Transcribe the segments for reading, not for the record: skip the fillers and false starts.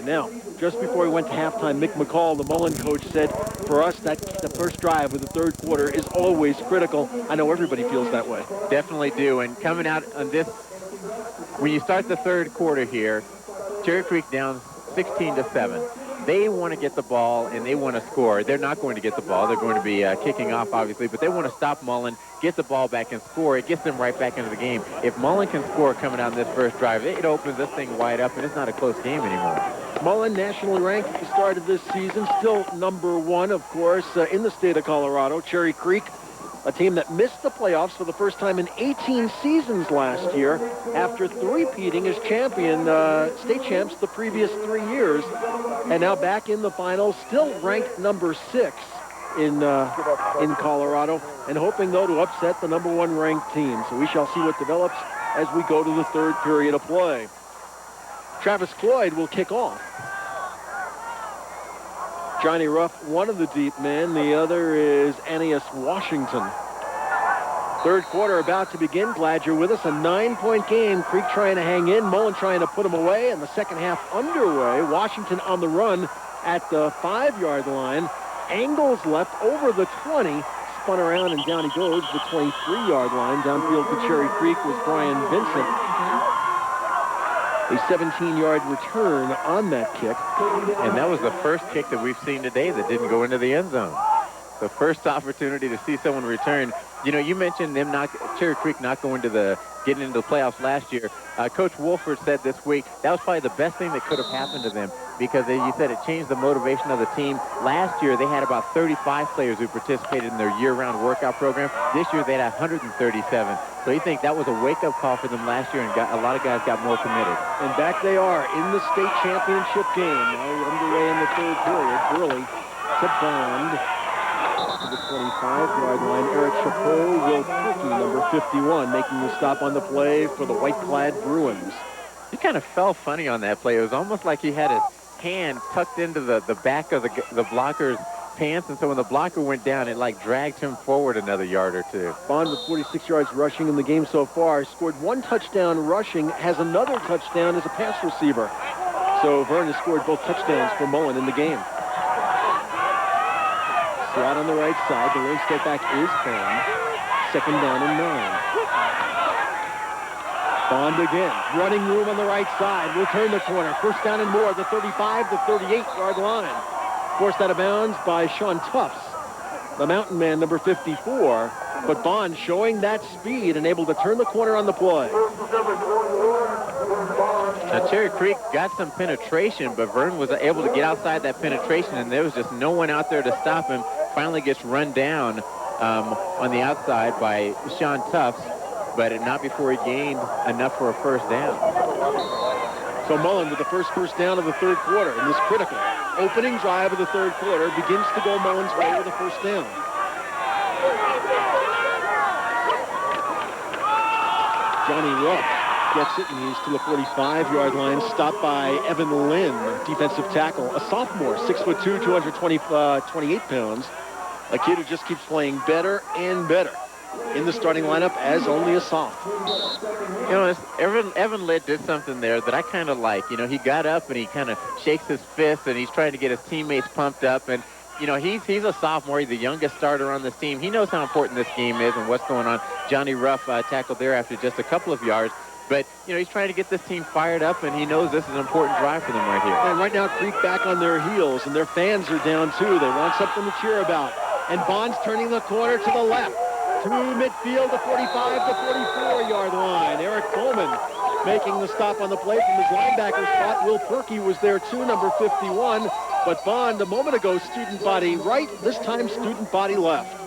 Now, just before we went to halftime, Mick McCall, the Mullen coach, said, for us, the first drive of the third quarter is always critical. I know everybody feels that way. Definitely do. And coming out on this, when you start the third quarter here, Cherry Creek down 16-7. They want to get the ball and they want to score. They're not going to get the ball. They're going to be kicking off, obviously, but they want to stop Mullen, get the ball back and score. It gets them right back into the game. If Mullen can score coming out in this first drive, it opens this thing wide up, and it's not a close game anymore. Mullen, nationally ranked at the start of this season, still number one, of course, in the state of Colorado. Cherry Creek, a team that missed the playoffs for the first time in 18 seasons last year after three-peating as state champs the previous 3 years, and now back in the finals, still ranked number 6 in Colorado, and hoping, though, to upset the number 1 ranked team. So we shall see what develops as we go to the third period of play. Travis Cloyd will kick off. Johnny Ruff, one of the deep men. The other is Annius Washington. Third quarter about to begin. Glad you're with us. A 9-point game. Creek trying to hang in. Mullen trying to put them away. And the second half underway. Washington on the run at the 5-yard line. Angles left over the 20. Spun around and down he goes. The 23-yard line. Downfield to Cherry Creek was Brian Vincent. A 17-yard return on that kick. And that was the first kick that we've seen today that didn't go into the end zone. The first opportunity to see someone return. You know, you mentioned them Cherry Creek not getting into the playoffs last year. Coach Wolford said this week that was probably the best thing that could have happened to them because you said it changed the motivation of the team. Last year they had about 35 players who participated in their year-round workout program. This year they had 137. So you think that was a wake-up call for them last year, and a lot of guys got more committed. And back they are in the state championship game. Now underway in the third period. Burley to Bond. To the 25-yard line. Eric Chapeau, Will Perky, number 51, making the stop on the play for the white-clad Bruins. He kind of fell funny on that play. It was almost like he had his hand tucked into the back of the blocker's pants, and so when the blocker went down, it like dragged him forward another yard or two. Bond with 46 yards rushing in the game so far. Scored 1 touchdown rushing, has another touchdown as a pass receiver. So Vern has scored both touchdowns for Mullen in the game. Slot on the right side. The lone step back is Bond. Second down and 9. Bond again. Running room on the right side. Will turn the corner. First down and more. The 35 to 38-yard line. Forced out of bounds by Sean Tufts, the mountain man, number 54. But Bond showing that speed and able to turn the corner on the play. Now, Cherry Creek got some penetration, but Vern was able to get outside that penetration, and there was just no one out there to stop him. Finally gets run down on the outside by Sean Tufts, but not before he gained enough for a first down. So Mullen with the first down of the third quarter in this critical opening drive of the third quarter begins to go Mullen's way with a first down. Johnny Ruff gets it, and he's to the 45-yard line, stopped by Evan Lynn, defensive tackle, a sophomore, 6'2", 228 pounds. A kid who just keeps playing better and better in the starting lineup as only a sophomore. You know, Evan Litt did something there that I kind of like. You know, he got up and he kind of shakes his fist and he's trying to get his teammates pumped up. And, you know, he's a sophomore. He's the youngest starter on this team. He knows how important this game is and what's going on. Johnny Ruff tackled there after just a couple of yards. But, you know, he's trying to get this team fired up, and he knows this is an important drive for them right here. And right now, Creek back on their heels, and their fans are down, too. They want something to cheer about. And Bond's turning the corner to the left. To midfield, the 45 to 44-yard line. Eric Bowman making the stop on the play from his linebacker spot. Will Perky was there, too, number 51. But Bond, a moment ago, student body right. This time, student body left.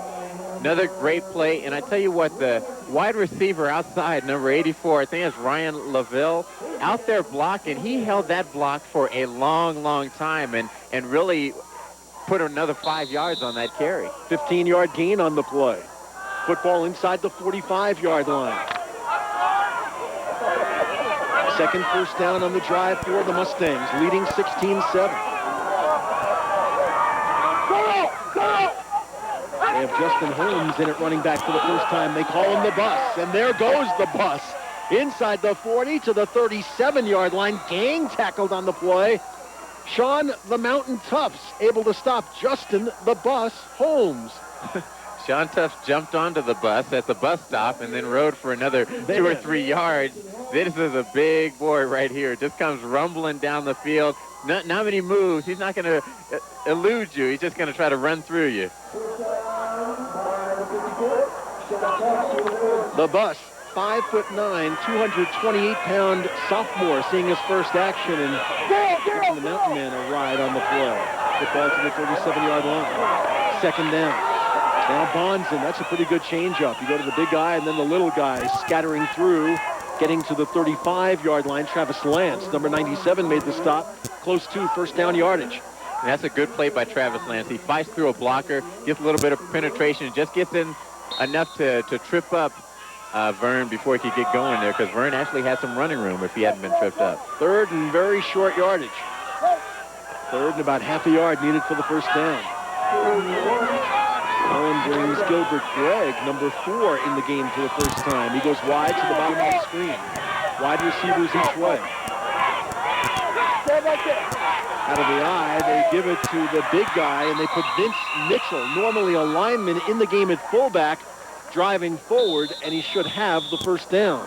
Another great play, and I tell you what, the wide receiver outside, number 84, I think it's Ryan Laville, out there blocking. He held that block for a long, long time and really put another 5 yards on that carry. 15-yard gain on the play. Football inside the 45-yard line. Second first down on the drive for the Mustangs, leading 16-7. They have Justin Holmes in at running back for the first time. They call him the bus, and there goes the bus. Inside the 40 to the 37-yard line. Gang tackled on the play. Sean the Mountain Tufts able to stop Justin the Bus Holmes. Sean Tufts jumped onto the bus at the bus stop and then rode for another 2 or 3 yards. This is a big boy right here. Just comes rumbling down the field. Not many moves. He's not going to elude you. He's just going to try to run through you. The Bus, 5'9", 228-pound sophomore, seeing his first action and giving the Mountain Man a ride on the play. Get ball to the 37-yard line. Second down. Now Bonds in. That's a pretty good changeup. You go to the big guy and then the little guy scattering through, getting to the 35-yard line. Travis Lance, number 97, made the stop. Close to first down yardage. And that's a good play by Travis Lance. He fights through a blocker, gets a little bit of penetration, just gets in enough to trip up Vern before he could get going there, because Vern actually had some running room if he hadn't been tripped up. Third and very short yardage. Third and about half a yard needed for the first down. Allen brings Gilbert Gregg, number 4, in the game for the first time. He goes wide to the bottom of the screen. Wide receivers each way. Out of the eye, they give it to the big guy, and they put Vince Mitchell, normally a lineman, in the game at fullback, driving forward, and he should have the first down.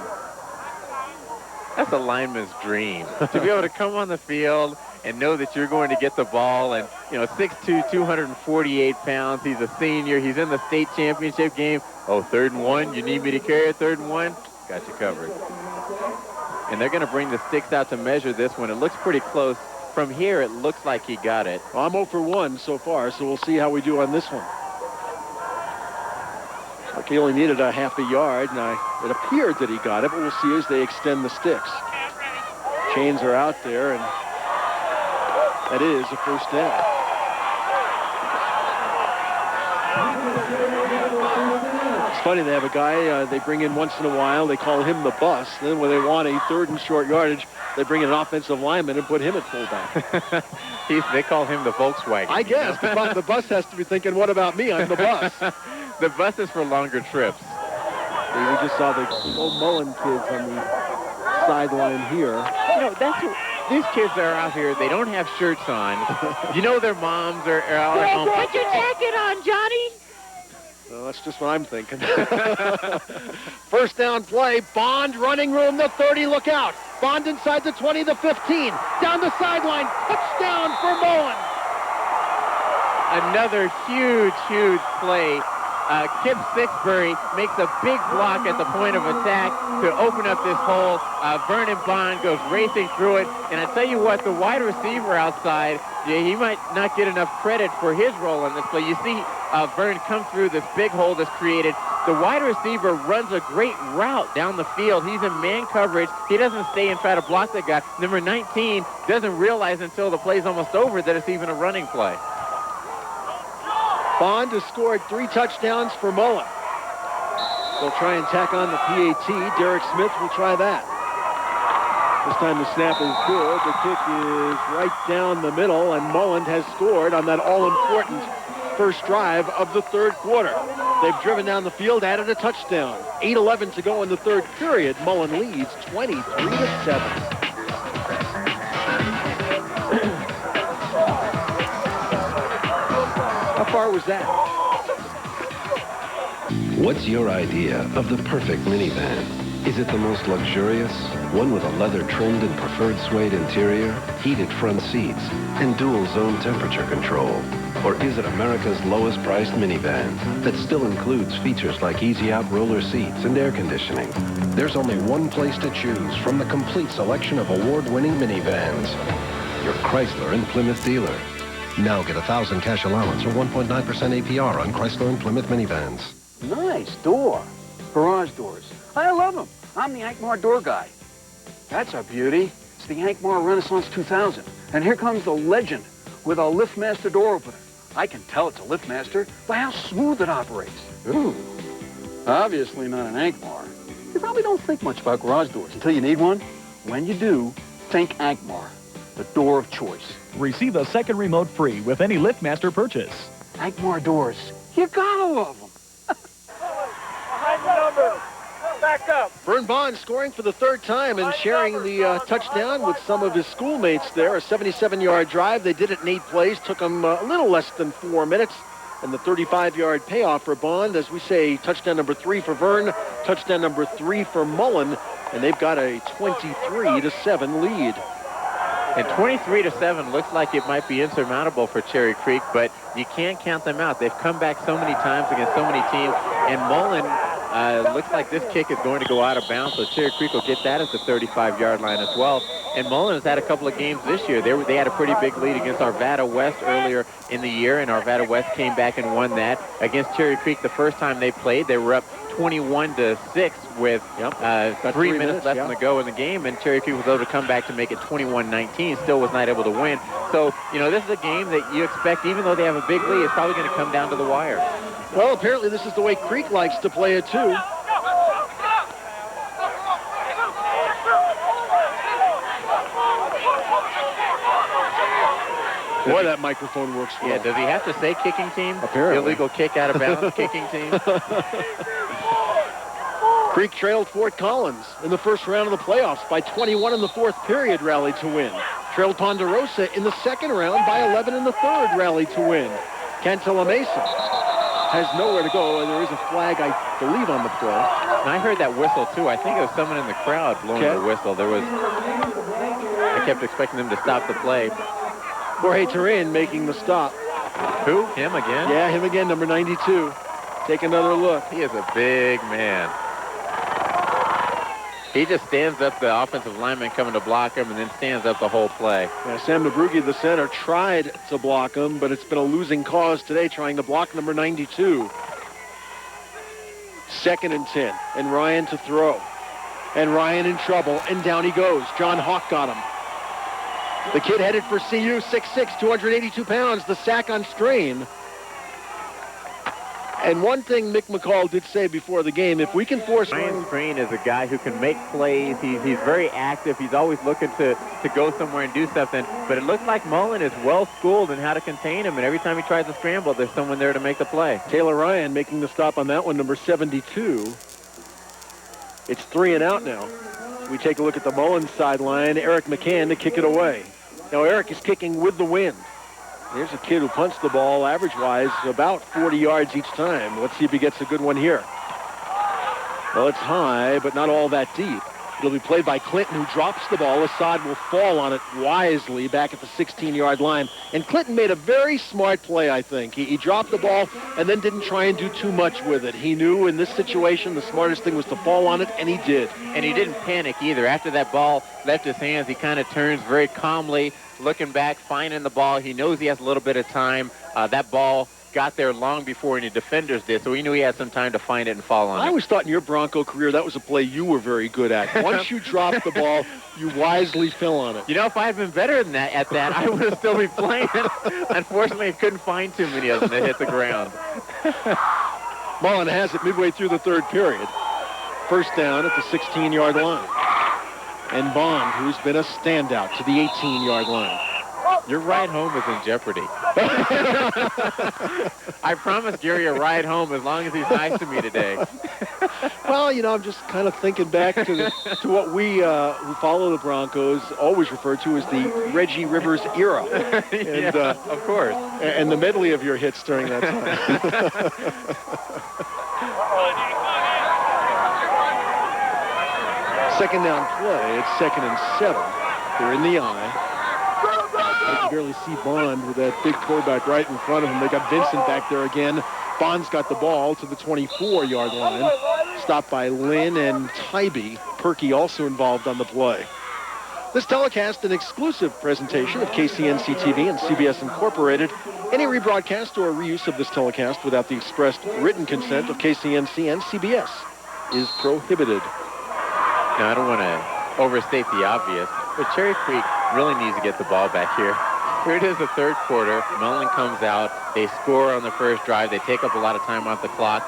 That's a lineman's dream, to be able to come on the field and know that you're going to get the ball. And, 6'2", 248 pounds. He's a senior. He's in the state championship game. Oh, 3rd and 1. You need me to carry it? 3rd and 1? Got you covered. And they're going to bring the sticks out to measure this one. It looks pretty close. From here, it looks like he got it. Well, I'm 0 for 1 so far, so we'll see how we do on this one. Like he only needed a half a yard, and it appeared that he got it, but we'll see as they extend the sticks. Chains are out there, and that is a first down. It's funny, they have a guy they bring in once in a while. They call him the Bus. Then when they want a 3rd and short yardage, they bring in an offensive lineman and put him at fullback. They call him the Volkswagen. I guess. The Bus has to be thinking, what about me? I'm the Bus. The Bus is for longer trips. We just saw the old Mullen kids on the sideline here. That's what these kids that are out here, they don't have shirts on. Their moms are out at home. Put your jacket on, Johnny. Well, that's just what I'm thinking. First down play. Bond, running room, the 30. Look out. Bond inside the 20, the 15. Down the sideline. Touchdown for Mullen. Another huge, huge play. Kip Sixbury makes a big block at the point of attack to open up this hole. Vernon Bond goes racing through it. And I tell you what, the wide receiver outside, he might not get enough credit for his role in this play. You see Vern come through this big hole that's created. The wide receiver runs a great route down the field. He's in man coverage. He doesn't stay and try to block the guy. Number 19 doesn't realize until the play's almost over that it's even a running play. Bond has scored 3 touchdowns for Mullen. They'll try and tack on the PAT. Derek Smith will try that. This time the snap is good. The kick is right down the middle, and Mullen has scored on that all-important first drive of the 3rd quarter. They've driven down the field, added a touchdown. 8:11 to go in the 3rd period. Mullen leads 23-7. How far was that? What's your idea of the perfect minivan? Is it the most luxurious? One with a leather-trimmed and preferred suede interior, heated front seats, and dual zone temperature control? Or is it America's lowest priced minivan that still includes features like easy-out roller seats and air conditioning? There's only one place to choose from the complete selection of award-winning minivans. Your Chrysler and Plymouth dealer. Now get $1,000 cash allowance or 1.9% APR on Chrysler and Plymouth minivans. Nice door. Garage doors. I love them. I'm the Ankmar door guy. That's a beauty. It's the Ankmar Renaissance 2000. And here comes the legend with a LiftMaster door opener. I can tell it's a LiftMaster by how smooth it operates. Ooh. Obviously not an Ankmar. You probably don't think much about garage doors until you need one. When you do, think Ankmar, the door of choice. Receive a second remote free with any LiftMaster purchase. Ankmar doors. You gotta love them. Behind the number. Back up. Vern Bond scoring for the third time and sharing the touchdown with some of his schoolmates there. A 77-yard drive. They did it in 8 plays. Took them a little less than 4 minutes. And the 35-yard payoff for Bond, as we say, touchdown number 3 for Vern, touchdown number 3 for Mullen, and they've got a 23-7 lead. And 23-7 looks like it might be insurmountable for Cherry Creek, but you can't count them out. They've come back so many times against so many teams, and Mullen looks like this kick is going to go out of bounds, so Cherry Creek will get that at the 35-yard line as well. And Mullen has had a couple of games this year. They had a pretty big lead against Arvada West earlier in the year, and Arvada West came back and won that. Against Cherry Creek, the first time they played, they were up 21-6 with 3 minutes left to go in the game, and Cherry Creek was able to come back to make it 21-19, still was not able to win. So, this is a game that you expect, even though they have a big lead, it's probably going to come down to the wire. Well, apparently this is the way Creek likes to play it, too. Boy, that microphone works well. Yeah, does he have to say kicking team? Apparently. Illegal kick out of bounds, kicking team? Creek trailed Fort Collins in the first round of the playoffs by 21 in the fourth period, rallied to win. Trailed Ponderosa in the second round by 11 in the third, rallied to win. Cantilla Mesa has nowhere to go, and there is a flag, I believe, on the play. And I heard that whistle, too. I think it was someone in the crowd blowing the whistle. I kept expecting them to stop the play. Jorge Turin making the stop. Who? Him again? Yeah, him again, number 92. Take another look. He is a big man. He just stands up, the offensive lineman coming to block him, and then stands up the whole play. Yeah, Sam Nabrugi, the center, tried to block him, but it's been a losing cause today, trying to block number 92. 2nd and 10, and Ryan to throw. And Ryan in trouble, and down he goes. John Hawk got him. The kid headed for CU, 6'6", 282 pounds, the sack on Strain. And one thing Mick McCall did say before the game, if we can force... Ryan Strain is a guy who can make plays. He's very active. He's always looking to go somewhere and do something. But it looks like Mullen is well-schooled in how to contain him, and every time he tries to scramble, there's someone there to make the play. Taylor Ryan making the stop on that one, number 72. It's 3 and out now. We take a look at the Mullen sideline. Eric McCann to kick it away. Now Eric is kicking with the wind. Here's a kid who punts the ball, average-wise, about 40 yards each time. Let's see if he gets a good one here. Well, it's high, but not all that deep. It'll be played by Clinton, who drops the ball. Assad will fall on it wisely back at the 16-yard line. And Clinton made a very smart play, I think. He dropped the ball and then didn't try and do too much with it. He knew in this situation the smartest thing was to fall on it, and he did. And he didn't panic either. After that ball left his hands, he kind of turns very calmly, looking back, finding the ball. He knows he has a little bit of time. That ball got there long before any defenders did, so he knew he had some time to find it and fall on it. I always thought in your Bronco career that was a play you were very good at. Once you dropped the ball, you wisely fell on it. If I had been better than that I would have still been playing. Unfortunately, I couldn't find too many of them that hit the ground. Mullen has it midway through the third period. First down at the 16-yard line. And Bond, who's been a standout, to the 18-yard line. Your ride home is in jeopardy. I promised Gary a ride home as long as he's nice to me today. Well, I'm just kind of thinking back to what we who follow the Broncos always refer to as the Reggie Rivers era. And, of course. And the medley of your hits during that time. Second down play. It's 2nd and 7. They're in the eye. You can barely see Bond with that big quarterback right in front of him. They got Vincent back there again. Bond's got the ball to the 24-yard line. Stopped by Lynn and Tybee. Perky also involved on the play. This telecast, an exclusive presentation of KCNC TV and CBS Incorporated. Any rebroadcast or reuse of this telecast without the expressed written consent of KCNC and CBS is prohibited. Now, I don't want to overstate the obvious, but Cherry Creek really needs to get the ball back here. Here it is, the third quarter. Mullen comes out. They score on the first drive. They take up a lot of time off the clock.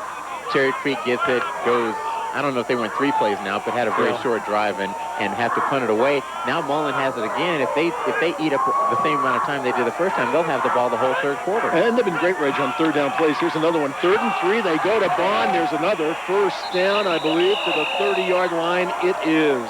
Cherry Creek gets it, goes, I don't know if they went 3 plays now, but had a very short drive. And and have to punt it away. Now Mullen has it again. If they eat up the same amount of time they did the first time, they'll have the ball the whole third quarter. And they've been great, Reg, on third down plays. Here's another one. 3rd and 3. They go to Bond. There's another first down, I believe, to the 30-yard line. It is.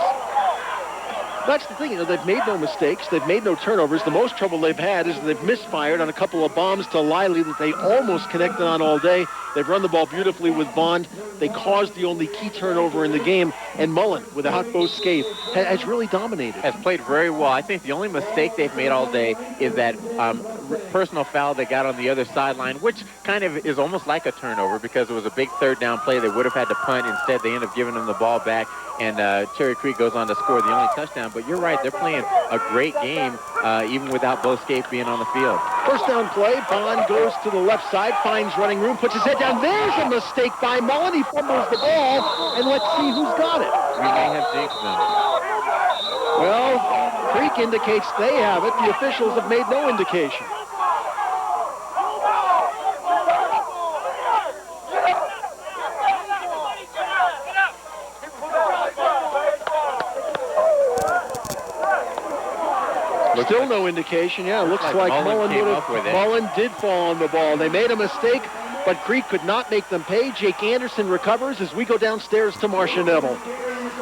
That's the thing, you know, they've made no mistakes. They've made no turnovers. The most trouble they've had is they've misfired on a couple of bombs to Lively that they almost connected on all day. They've run the ball beautifully with Bond. They caused the only key turnover in the game. And Mullen, without Bo Scaife, has really dominated. Has played very well. I think the only mistake they've made all day is that personal foul they got on the other sideline, which kind of is almost like a turnover because it was a big third down play. They would have had to punt. Instead, they end up giving them the ball back, and Cherry Creek goes on to score the only touchdown. But you're right, they're playing a great game even without Bo Scaife being on the field. First down play, Bond goes to the left side, finds running room, puts his head down. There's a mistake by Mullen. He fumbles the ball, and let's see who's got it. We may have jinxed them. Well, Creek indicates they have it. The officials have made no indication. Still no indication. Yeah, looks like Mullen did fall on the ball. They made a mistake, but Creek could not make them pay. Jake Anderson recovers as we go downstairs to Marcia Neville.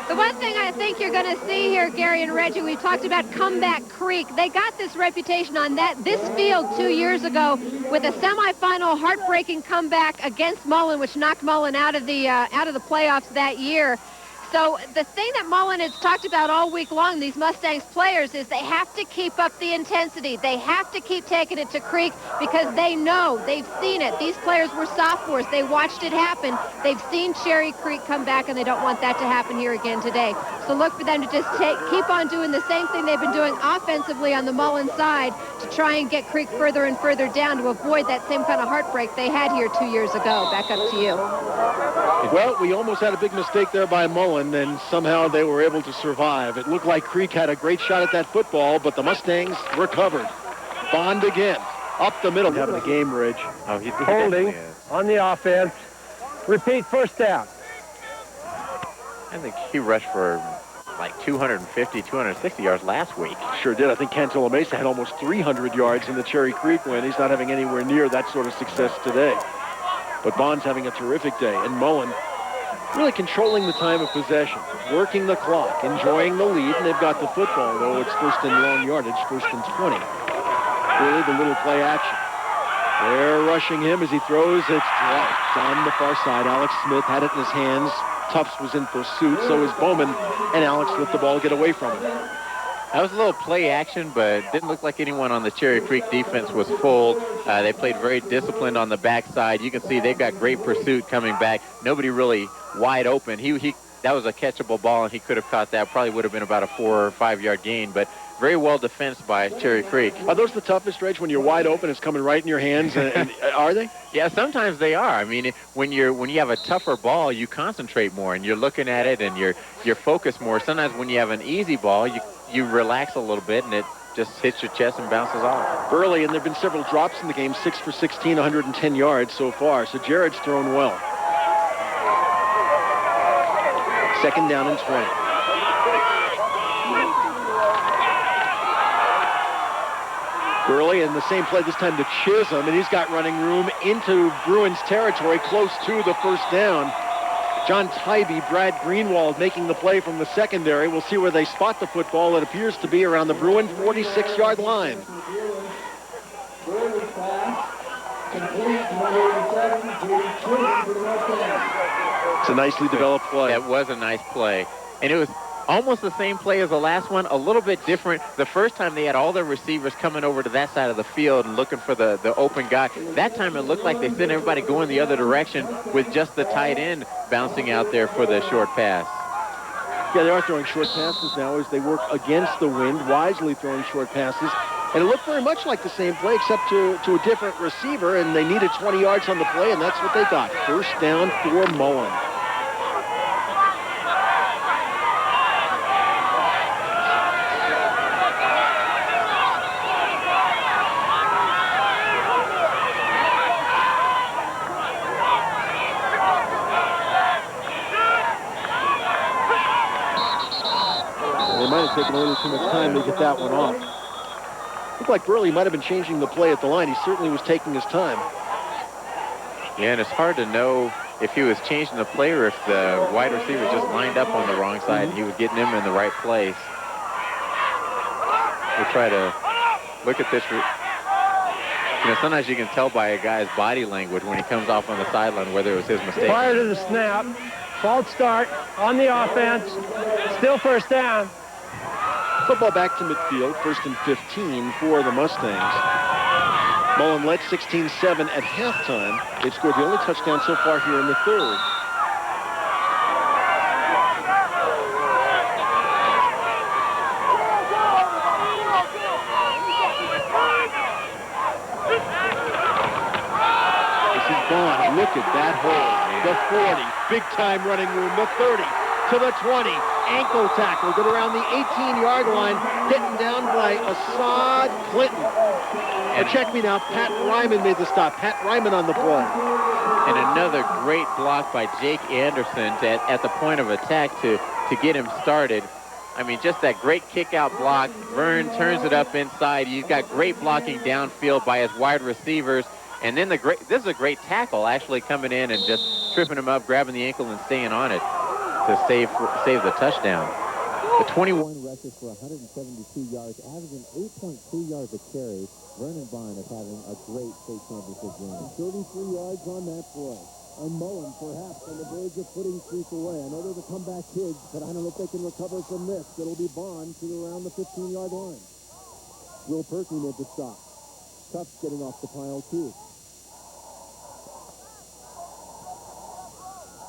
The one thing I think you're going to see here, Gary and Reggie, we've talked about Comeback Creek. They got this reputation on this field 2 years ago with a semifinal heartbreaking comeback against Mullen, which knocked Mullen out of the playoffs that year. So the thing that Mullen has talked about all week long, these Mustangs players, is they have to keep up the intensity. They have to keep taking it to Creek because they know, they've seen it. These players were sophomores. They watched it happen. They've seen Cherry Creek come back, and they don't want that to happen here again today. So look for them to just keep on doing the same thing they've been doing offensively on the Mullen side to try and get Creek further and further down to avoid that same kind of heartbreak they had here 2 years ago. Back up to you. Well, we almost had a big mistake there by Mullen, and somehow they were able to survive. It looked like Creek had a great shot at that football, but the Mustangs recovered. Bond again, up the middle. Having a game, Ridge. Oh, he holding on the offense. Repeat, first down. I think he rushed for like 250, 260 yards last week. Sure did. I think Cantilla Mesa had almost 300 yards in the Cherry Creek win. He's not having anywhere near that sort of success today. But Bond's having a terrific day, and Mullen really controlling the time of possession, working the clock, enjoying the lead, and they've got the football, though it's first and long yardage, 1st and 20. Really the little play action. They're rushing him as he throws. It's dropped on the far side. Alex Smith had it in his hands. Tufts was in pursuit, so is Bowman, and Alex let the ball get away from him. That was a little play action, but it didn't look like anyone on the Cherry Creek defense was full. They played very disciplined on the backside. You can see they've got great pursuit coming back. Nobody really wide open. That was a catchable ball, and he could have caught that. Probably would have been about a 4 or 5 yard gain, but very well defensed by Cherry Creek. Are those the toughest, Reg, when you're wide open, it's coming right in your hands? And are they? Yeah, sometimes they are. I mean, when you have a tougher ball, you concentrate more, and you're looking at it, and you're focused more. Sometimes when you have an easy ball, you relax a little bit, and it just hits your chest and bounces off. Early, and there have been several drops in the game, 6 for 16, 110 yards so far. So Jared's thrown well. 2nd down and 20. Gurley in the same play this time to Chisholm, and he's got running room into Bruins territory close to the first down. John Tybee, Brad Greenwald making the play from the secondary. We'll see where they spot the football. It appears to be around the Bruin 46-yard line. It's a nicely developed play. That was a nice play. And it was almost the same play as the last one, a little bit different. The first time they had all their receivers coming over to that side of the field and looking for the open guy. That time it looked like they sent everybody going the other direction with just the tight end bouncing out there for the short pass. Yeah, they are throwing short passes now as they work against the wind, wisely throwing short passes. And it looked very much like the same play, except to a different receiver, and they needed 20 yards on the play, and that's what they got. First down for Mullen. take a little too much time to get that one off. Looked like Burley might have been changing the play at the line. He certainly was taking his time. Yeah, and it's hard to know if he was changing the play or if the wide receiver just lined up on the wrong side and he was getting him in the right place. We'll try to look at this. You know, sometimes you can tell by a guy's body language when he comes off on the sideline whether it was his mistake. Prior to the snap, false start on the offense, still first down. Football back to midfield, 1st and 15 for the Mustangs. Mullen led 16-7 at halftime. They've scored the only touchdown so far here in the third. This is Bond. Look at that hole. The 40. Big time running room. The 30 to the 20. Ankle tackle. Get around the 18-yard line. Getting down by Assad Clinton. And check me now. Pat Ryman made the stop. Pat Ryman on the play. And another great block by Jake Anderson at the point of attack to get him started. I mean, just that great kick-out block. Vern turns it up inside. He's got great blocking downfield by his wide receivers. And then this is a great tackle actually coming in and just tripping him up, grabbing the ankle and staying on it to save the touchdown. The 21 rushes for 172 yards, averaging 8.2 yards a carry. Vernon Bond is having a great state championship game. 33 yards on that play. And Mullen perhaps on the verge of putting Creek away. I know they're the comeback kids, but I don't know if they can recover from this. It'll be Bond to around the 15-yard line. Will Perky made the stop. Tufts getting off the pile, too.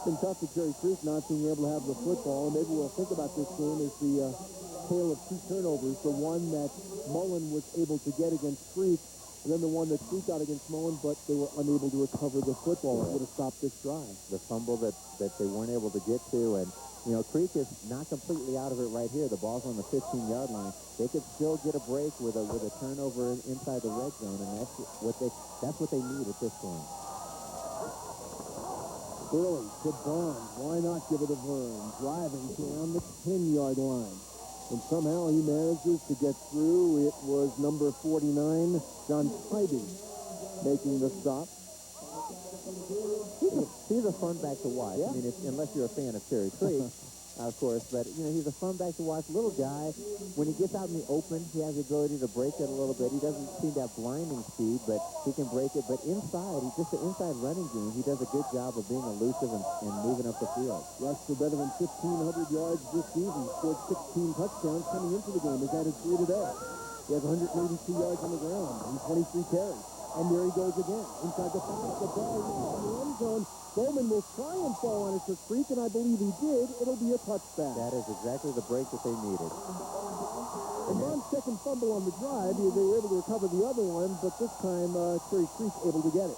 It's been tough for Cherry Creek not being able to have the football, and maybe we'll think about this game as the tale of two turnovers, the one that Mullen was able to get against Creek, and then the one that Creek got against Mullen, but they were unable to recover the football. It would have stopped this drive. The fumble that they weren't able to get to, and, you know, Creek is not completely out of it right here. The ball's on the 15-yard line. They could still get a break with a turnover inside the red zone, and that's what they need at this point. Early to Bond. Why not give it to Vern? Driving to around the 10-yard line. And somehow he manages to get through. It was number 49, John Tybee, making the stop. He's a fun back to watch. Yeah. I mean, unless you're a fan of Cherry Creek, of course. But, you know, he's a fun back to watch. Little guy. When he gets out in the open, he has the ability to break it a little bit. He doesn't seem to have blinding speed, but he can break it. But inside, he's just an inside running game. He does a good job of being elusive and moving up the field. Rushed for better than 1,500 yards this season. Scored 16 touchdowns coming into the game. He's added 3 today. He has 182 yards on the ground and 23 carries. And there he goes again. Inside the 5, the ball is in the end zone. Bowman will try and fall on it for Creek, and I believe he did. It'll be a touchback. That is exactly the break that they needed. And Bond's second fumble on the drive, they were able to recover the other one, but this time Cherry Creek able to get it.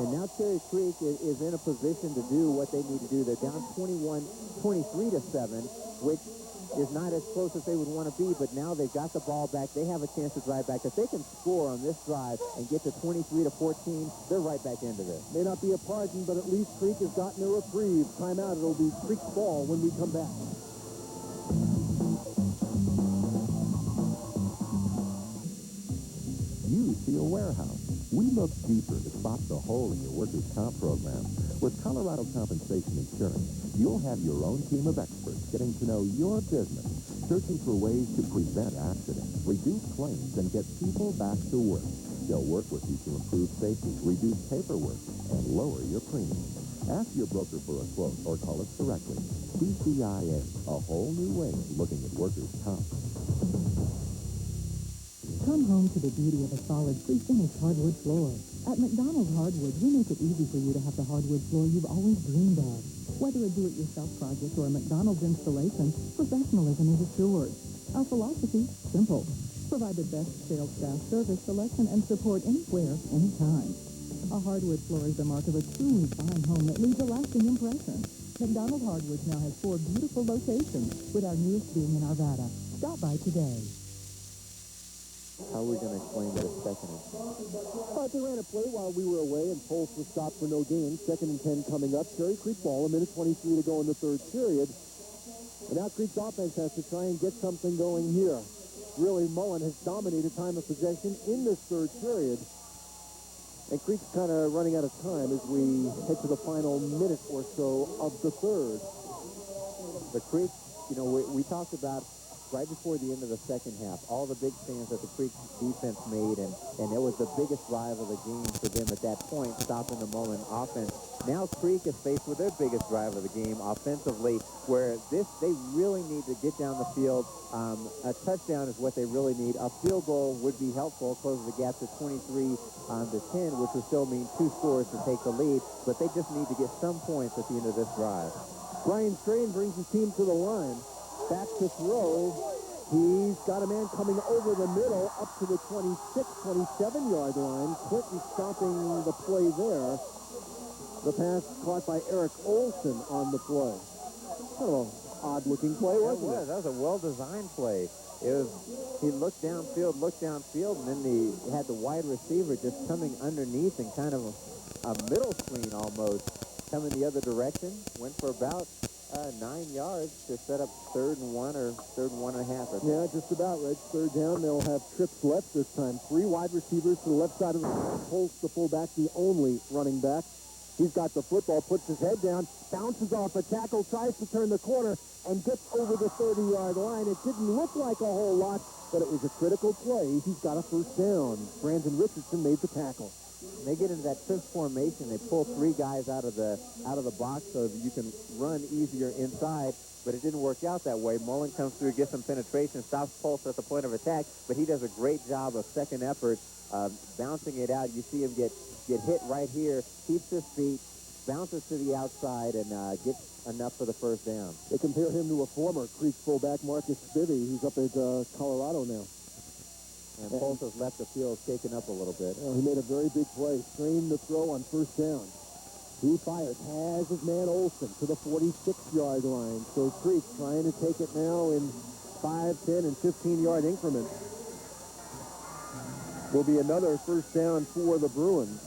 And now Cherry Creek is in a position to do what they need to do. They're down 23-7, which is not as close as they would want to be, but now they've got the ball back. They have a chance to drive back. If they can score on this drive and get to 23-14, they're right back into this. May not be a pardon, but at least Creek has gotten a reprieve. Timeout. It'll be Creek's ball when we come back. You see a warehouse. We look deeper to spot the hole in your workers' comp program. With Colorado Compensation Insurance, you'll have your own team of experts getting to know your business, searching for ways to prevent accidents, reduce claims, and get people back to work. They'll work with you to improve safety, reduce paperwork, and lower your premiums. Ask your broker for a quote or call us directly. CCIA, a whole new way of looking at workers' comp. Come home to the beauty of a solid pre-finished hardwood floor. At McDonald's Hardwood, we make it easy for you to have the hardwood floor you've always dreamed of. Whether a do-it-yourself project or a McDonald's installation, professionalism is assured. Our philosophy, simple. Provide the best sales staff service, selection, and support anywhere, anytime. A hardwood floor is the mark of a truly fine home that leaves a lasting impression. McDonald's Hardwoods now has 4 beautiful locations, with our newest being in Arvada. Stop by today. How are we going to explain that it's second and 10? They ran a play while we were away, and Pulse was stopped for no gain. 2nd and 10 coming up. Cherry Creek ball, 1:23 to go in the third period. And now Creek's offense has to try and get something going here. Really, Mullen has dominated time of possession in this third period. And Creek's kind of running out of time as we head to the final minute or so of the third. The Creek, you know, we talked about right before the end of the second half, all the big stands that the Creek defense made, and it was the biggest drive of the game for them at that point, stopping the Mullen offense. Now Creek is faced with their biggest drive of the game offensively, where they really need to get down the field. A touchdown is what they really need. A field goal would be helpful, close the gap to 23 to 10, which would still mean 2 scores to take the lead, but they just need to get some points at the end of this drive. Brian Strain brings his team to the line. Back to throw. He's got a man coming over the middle up to the 26, 27-yard line. Clinton stopping the play there. The pass caught by Eric Olson on the play. Kind of an odd-looking play, wasn't it? That was a well-designed play. He looked downfield, and then he had the wide receiver just coming underneath and kind of a middle screen almost, coming the other direction. Went for about 9 yards to set up 3rd and 1 or 3rd and 1.5. Yeah, just about, Reg. Third down. They'll have trips left this time. 3 wide receivers to the left side of the Holtz, the fullback, the only running back. He's got the football, puts his head down, bounces off a tackle, tries to turn the corner, and gets over the 30-yard line. It didn't look like a whole lot, but it was a critical play. He's got a first down. Brandon Richardson made the tackle. They get into that trips formation. They pull 3 guys out of the box so that you can run easier inside, but it didn't work out that way. Mullen comes through, gets some penetration, stops Pulse at the point of attack, but he does a great job of second effort, bouncing it out. You see him get hit right here, keeps his feet, bounces to the outside, and gets enough for the first down. They compare him to a former Creek fullback, Marcus Spivey, who's up at Colorado now. And Pulse has left the field shaken up a little bit. He made a very big play. Strained the throw on first down. He fires, has his man Olsen to the 46-yard line. So Creek trying to take it now in 5, 10, and 15-yard increments. Will be another first down for the Bruins.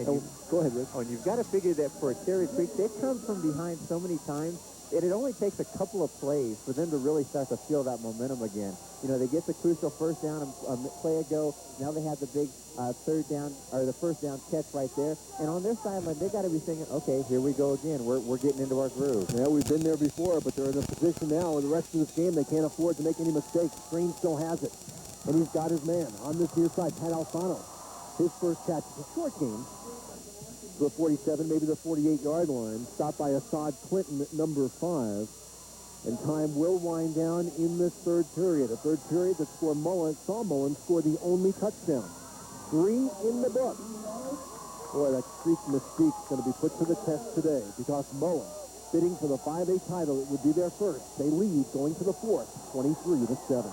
And go ahead, Rick. Oh, and you've got to figure that for Cherry Creek, they've come from behind so many times. It only takes a couple of plays for them to really start to feel that momentum again. You know, they get the crucial first down a play ago. Now they have the big third down, or the first down catch right there. And on their sideline, they got to be thinking, okay, here we go again. We're getting into our groove. Yeah, we've been there before, but they're in a position now in the rest of this game they can't afford to make any mistakes. Strain still has it. And he's got his man on this near side, Pat Alfano. His first catch is a short game. The 47, maybe the 48-yard line, stopped by Assad Clinton at number 5. And time will wind down in this third period. A third period that saw Mullen score the only touchdown. 3 in the book. Boy, that Creek mystique is going to be put to the test today because Mullen, bidding for the 5A title, it would be their first. They lead going to the fourth, 23-7.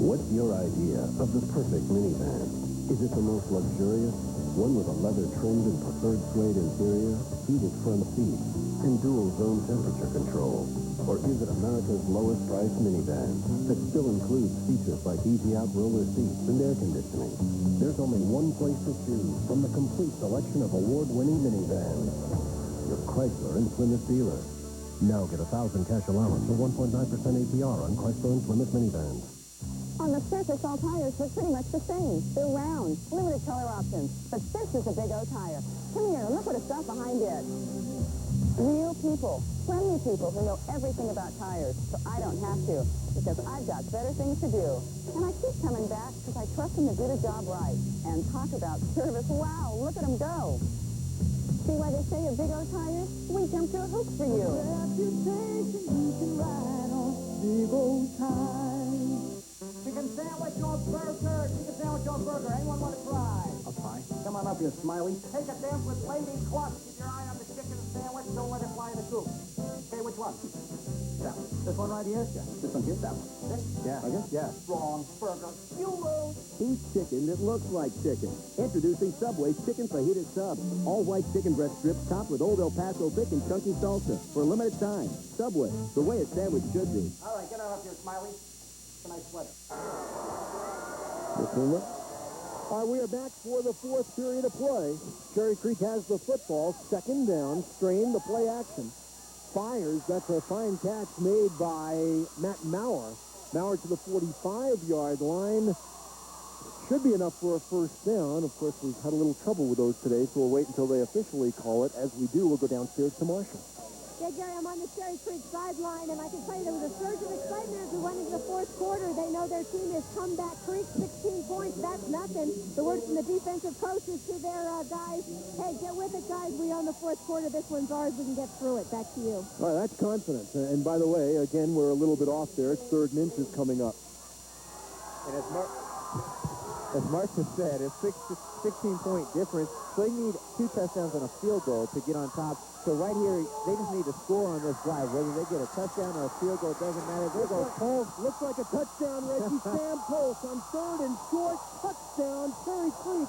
What's your idea of the perfect minivan? Is it the most luxurious? One with a leather-trimmed and preferred suede interior, heated front seats, and dual zone temperature control? Or is it America's lowest price minivan that still includes features like easy-out roller seats and air conditioning? There's only one place to choose from the complete selection of award-winning minivans. Your Chrysler and Plymouth dealer. Now get $1,000 cash allowance or 1.9% APR on Chrysler and Plymouth minivans. On the surface, all tires look pretty much the same. They're round, limited color options. But this is a Big O tire. Come here, look what it's got behind it. Real people, friendly people who know everything about tires, so I don't have to, because I've got better things to do. And I keep coming back because I trust them to do the job right. And talk about service, wow, look at them go. See why they say a Big O tire? We jump through hoops for you. Reputation you can ride on Big O tires. Chicken sandwich or burger? Chicken sandwich or burger? Anyone want to try? I'll try. Come on up here, Smiley. Take a dance with Lady Cluck. Keep your eye on the chicken sandwich. Don't let it fly in the coop. Okay, which one? That one. This one right here? Yeah. This one here? That one. This? Yeah. Okay? Yeah. Wrong. Burger. You lose. Eat chicken that looks like chicken. Introducing Subway's Chicken Fajita Sub. All white chicken breast strips topped with Old El Paso thick and chunky salsa. For a limited time. Subway, the way a sandwich should be. All right, get on up here, Smiley. It's a nice sweater. This one, All right, we are back for the fourth period of play. Cherry Creek has the football, second down, strain the play action. Fires, that's a fine catch made by Matt Maurer. Maurer to the 45-yard line. Should be enough for a first down. Of course, we've had a little trouble with those today, so we'll wait until they officially call it. As we do, we'll go downstairs to Marshall. Yeah, Gary, I'm on the Cherry Creek sideline, and I can tell you there was a surge of excitement as we went into the fourth quarter. They know their team is Comeback Creek, 16 points. That's nothing. The word from the defensive coaches to their guys, hey, get with it, guys. We own the fourth quarter. This one's ours. We can get through it. Back to you. All right, that's confidence. And by the way, again, we're a little bit off there. It's 3rd and inches coming up. And as Mark has said, it's 16-point difference. So they need 2 touchdowns and a field goal to get on top. So right here, they just need to score on this drive. Whether they get a touchdown or a field goal, it doesn't matter. There goes Pulse. Looks like a touchdown, Reggie. Sam Pulse on 3rd and short. Touchdown, Cherry Creek.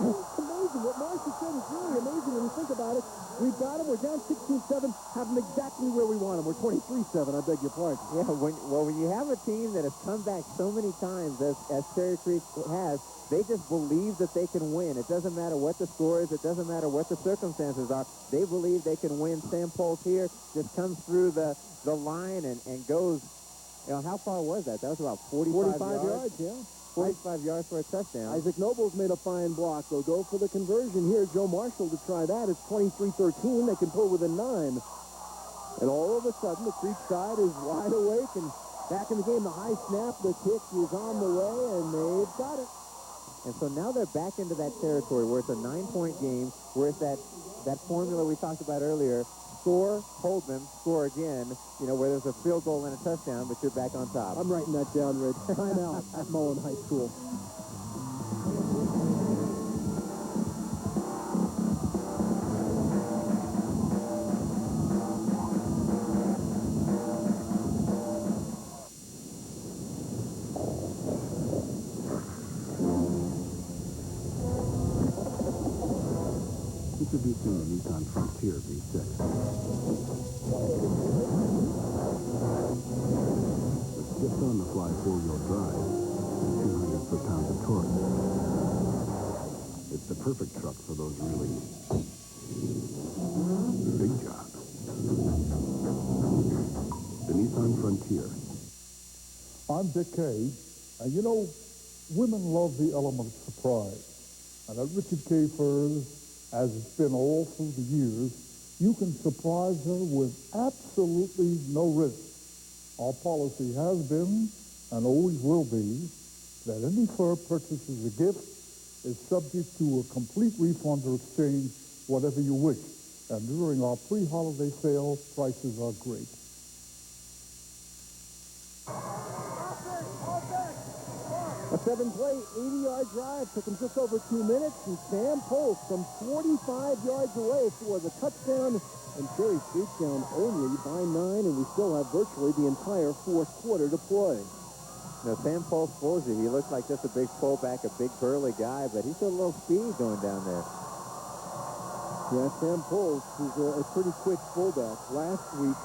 It's amazing. What Marcia said is really amazing when you think about it. We've got them. We're down 16-7. Have them exactly where we want them. We're 23-7. I beg your pardon. Yeah, when you have a team that has come back so many times as Cherry Creek has, they just believe that they can win. It doesn't matter what the score is. It doesn't matter what the circumstances are. They believe they can win. Sam Pulse here just comes through the line and goes, you know, how far was that? That was about 45 yards, yeah. 45 yards for a touchdown. Isaac Noble's made a fine block. They'll go for the conversion here. Joe Marshall to try that. It's 23-13. They can pull within 9. And all of a sudden, the Creek side is wide awake and back in the game. The high snap, the kick is on the way, and they've got it. And so now they're back into that territory where it's a 9-point game, where it's that formula we talked about earlier. Score, hold them, score again, you know, where there's a field goal and a touchdown, but you're back on top. I'm writing that down, Rich. Timeout at Mullen High School. Introducing the Nissan Frontier V6. With just on-the-fly four-wheel drive and 200 foot-pounds of torque. It's the perfect truck for those really big jobs. The Nissan Frontier. I'm Dick Kay, and you know, women love the element of surprise. And at Richard K. Furs, as it's been all through the years, you can surprise her with absolutely no risk. Our policy has been, and always will be, that any fur purchased as a gift is subject to a complete refund or exchange, whatever you wish. And during our pre-holiday sale, prices are great. A 7-play, 80-yard drive took him just over 2 minutes, and Sam Pulse from 45 yards away for the touchdown, and Cherry Creek down only by 9, and we still have virtually the entire fourth quarter to play. Now, Sam Pulse fools you. He looks like just a big fullback, a big burly guy, but he's got a little speed going down there. Yeah, Sam Pulse is a pretty quick fullback. Last week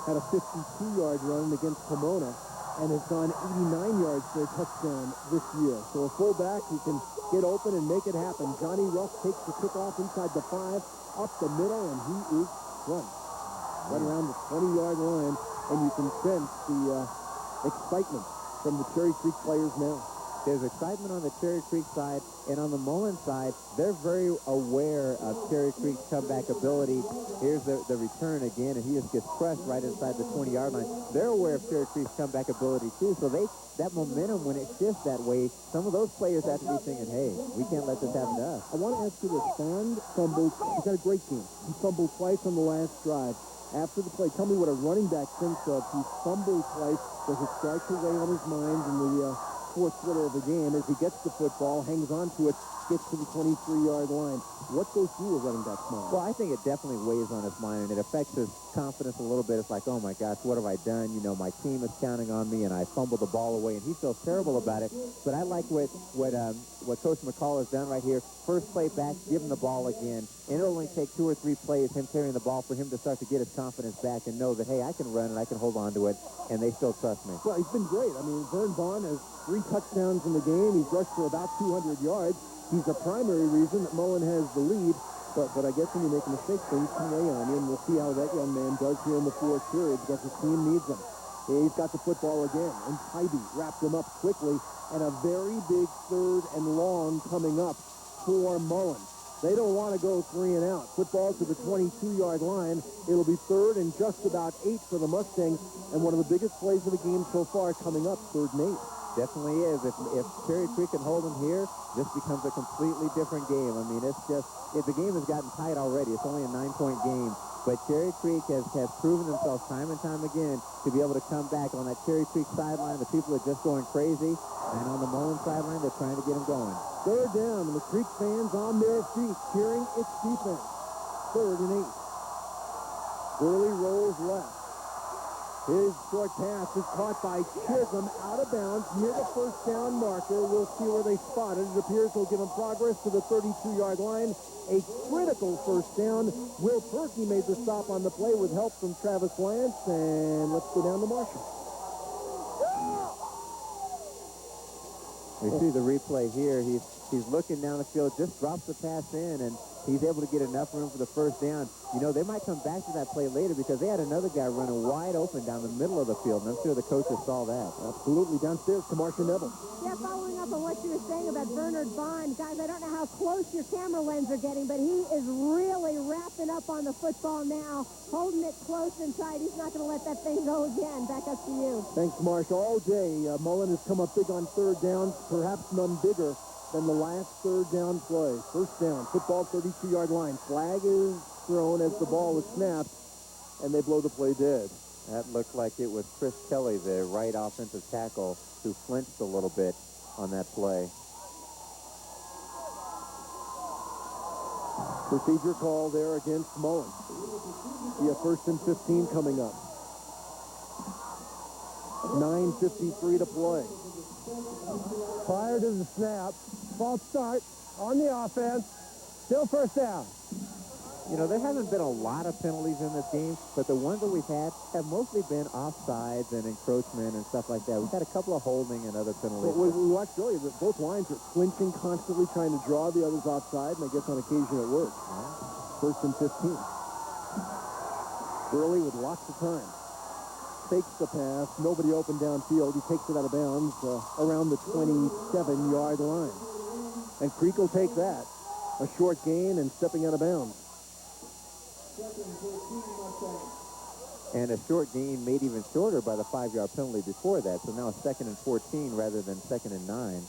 had a 52-yard run against Pomona, and has gone 89 yards for a touchdown this year. So a fullback who can get open and make it happen. Johnny Ruff takes the kickoff inside the 5, up the middle, and he is front. Right around the 20-yard line, and you can sense the excitement from the Cherry Creek players now. There's excitement on the Cherry Creek side, and on the Mullen side, they're very aware of Cherry Creek's comeback ability. Here's the return again, and he just gets crushed right inside the 20-yard line. They're aware of Cherry Creek's comeback ability, too, so that momentum, when it shifts that way, some of those players have to be thinking, hey, we can't let this happen to us. I want to ask you this. Bond fumbled. He's got a great game. He fumbled twice on the last drive. After the play, tell me what a running back thinks of. He fumbled twice. Does it start to weigh on his mind in the fourth quarter of the game as he gets the football, hangs on to it, gets to the 23-yard line. What goes through a running back's mind? Well, I think it definitely weighs on his mind, and it affects his confidence a little bit. It's like, oh, my gosh, what have I done? You know, my team is counting on me, and I fumbled the ball away, and he feels terrible about it. But I like what Coach McCall has done right here. First play back, give him the ball again, and it'll only take 2 or 3 plays, him carrying the ball, for him to start to get his confidence back and know that, hey, I can run and I can hold on to it, and they still trust me. Well, he's been great. I mean, Vern Vaughn has 3 touchdowns in the game. He's rushed for about 200 yards. He's the primary reason that Mullen has the lead. But I guess when you make a mistake, things can weigh on you, and we'll see how that young man does here in the fourth period because his team needs him. He's got the football again, and Tybee wrapped him up quickly, and a very big 3rd and long coming up for Mullen. They don't want to go 3 and out. Football to the 22-yard line. It'll be 3rd and just about 8 for the Mustangs, and one of the biggest plays of the game so far coming up, 3rd and 8. Definitely is. If Cherry Creek can hold him here, this becomes a completely different game. I mean, it's just, if the game has gotten tight already, it's only a 9-point game. But Cherry Creek has proven themselves time and time again to be able to come back. On that Cherry Creek sideline, the people are just going crazy. And on the Mullen sideline, they're trying to get him going. 3rd down, and the Creek fans on their feet cheering its defense. 3rd and 8. Burley rolls left. His short pass is caught by Chisholm out of bounds near the first down marker. We'll see where they spot it. It appears they'll give him progress to the 32-yard line. A critical first down. Will Perkey made the stop on the play with help from Travis Lance. And let's go down to Marshall. We see the replay here. He's looking down the field, just drops the pass in, and he's able to get enough room for the first down. You know, they might come back to that play later because they had another guy running wide open down the middle of the field, and I'm sure the coaches saw that. Absolutely. Downstairs to Marcia Neville. Yeah, following up on what you were saying about Bernard Vaughn, guys, I don't know how close your camera lens are getting, but he is really wrapping up on the football now, holding it close and tight. He's not going to let that thing go again. Back up to you. Thanks, Marcia. All day, Mullen has come up big on 3rd down, perhaps none bigger than the last 3rd down play. First down, football 32-yard line. Flag is thrown as the ball is snapped, and they blow the play dead. That looked like it was Chris Kelly, the right offensive tackle, who flinched a little bit on that play. Procedure call there against Mullen. See a 1st and 15 coming up. 9:53 to play. Prior to the snap, false start on the offense. Still first down. You know, there haven't been a lot of penalties in this game, but the ones that we've had have mostly been offsides and encroachment and stuff like that. We've had a couple of holding and other penalties. Well, we watched earlier that both lines are flinching constantly, trying to draw the others offside, and I guess on occasion it works. 1st and 15. Burley with lots of time. Takes the pass. Nobody open downfield. He takes it out of bounds around the 27-yard line. And Creek will take that. A short gain and stepping out of bounds. And a short gain made even shorter by the 5-yard penalty before that. So now 2nd and 14 rather than 2nd and 9.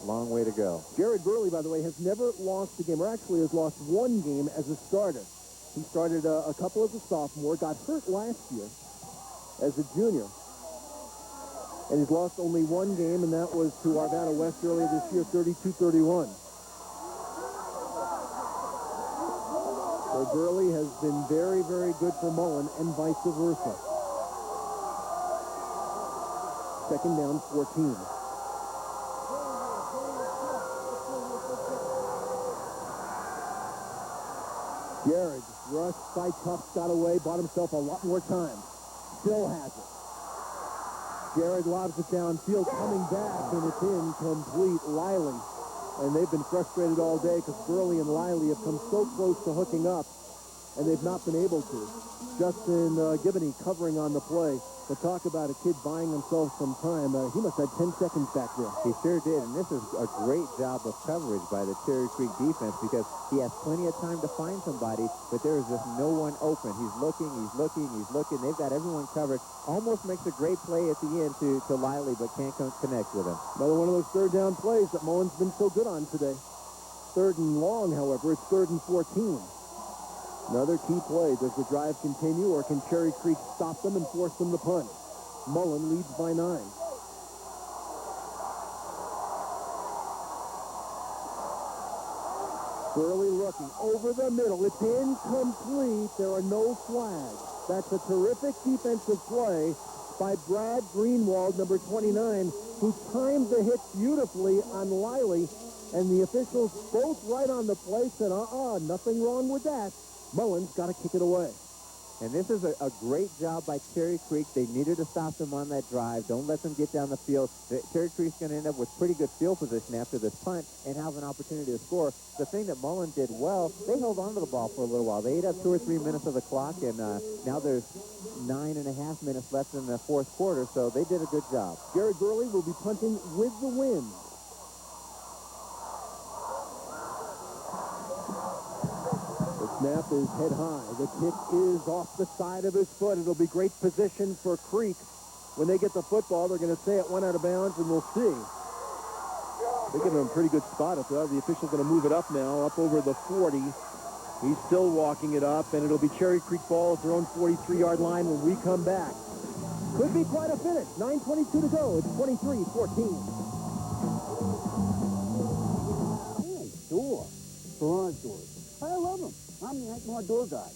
Long way to go. Jared Burley, by the way, has never lost a game, or actually has lost 1 game as a starter. He started a couple as a sophomore, got hurt last year as a junior. And he's lost only 1 game, and that was to Arvada West earlier this year, 32-31. So Burley has been very, very good for Mullen and vice versa. 2nd down, 14. Jared, rushed by Tufts, got away, bought himself a lot more time. Still has it. Jared lobs it downfield, coming back, and it's incomplete. Riley. And they've been frustrated all day because Burley and Riley have come so close to hooking up, and they've not been able to. Justin Gibney covering on the play. But talk about a kid buying himself some time. He must have 10 seconds back there. He sure did, and this is a great job of coverage by the Cherry Creek defense because he has plenty of time to find somebody, but there is just no one open. He's looking, he's looking, he's looking. They've got everyone covered. Almost makes a great play at the end to Lively, but can't connect with him. Another one of those 3rd down plays that Mullen's been so good on today. 3rd and long, however, it's 3rd and 14. Another key play. Does the drive continue, or can Cherry Creek stop them and force them to punt? Mullen leads by 9. Burley looking over the middle. It's incomplete. There are no flags. That's a terrific defensive play by Brad Greenwald, number 29, who timed the hit beautifully on Wiley. And the officials both right on the play said, nothing wrong with that. Mullins got to kick it away. And this is a great job by Cherry Creek. They needed to stop them on that drive. Don't let them get down the field. Cherry Creek's going to end up with pretty good field position after this punt and have an opportunity to score. The thing that Mullen did well, they held on to the ball for a little while. They ate up 2 or 3 minutes of the clock, and now there's 9.5 minutes left in the fourth quarter, so they did a good job. Jared Burley will be punting with the wind. Snap is head high. The kick is off the side of his foot. It'll be great position for Creek. When they get the football, they're going to say it went out of bounds, and we'll see. They're giving him a pretty good spot up there. The official's going to move it up now, up over the 40. He's still walking it up, and it'll be Cherry Creek ball at their own 43-yard line when we come back. Could be quite a finish. 9:22 to go. It's 23-14. Nice door. Garage doors. I love them. I'm the Ankmar door guy.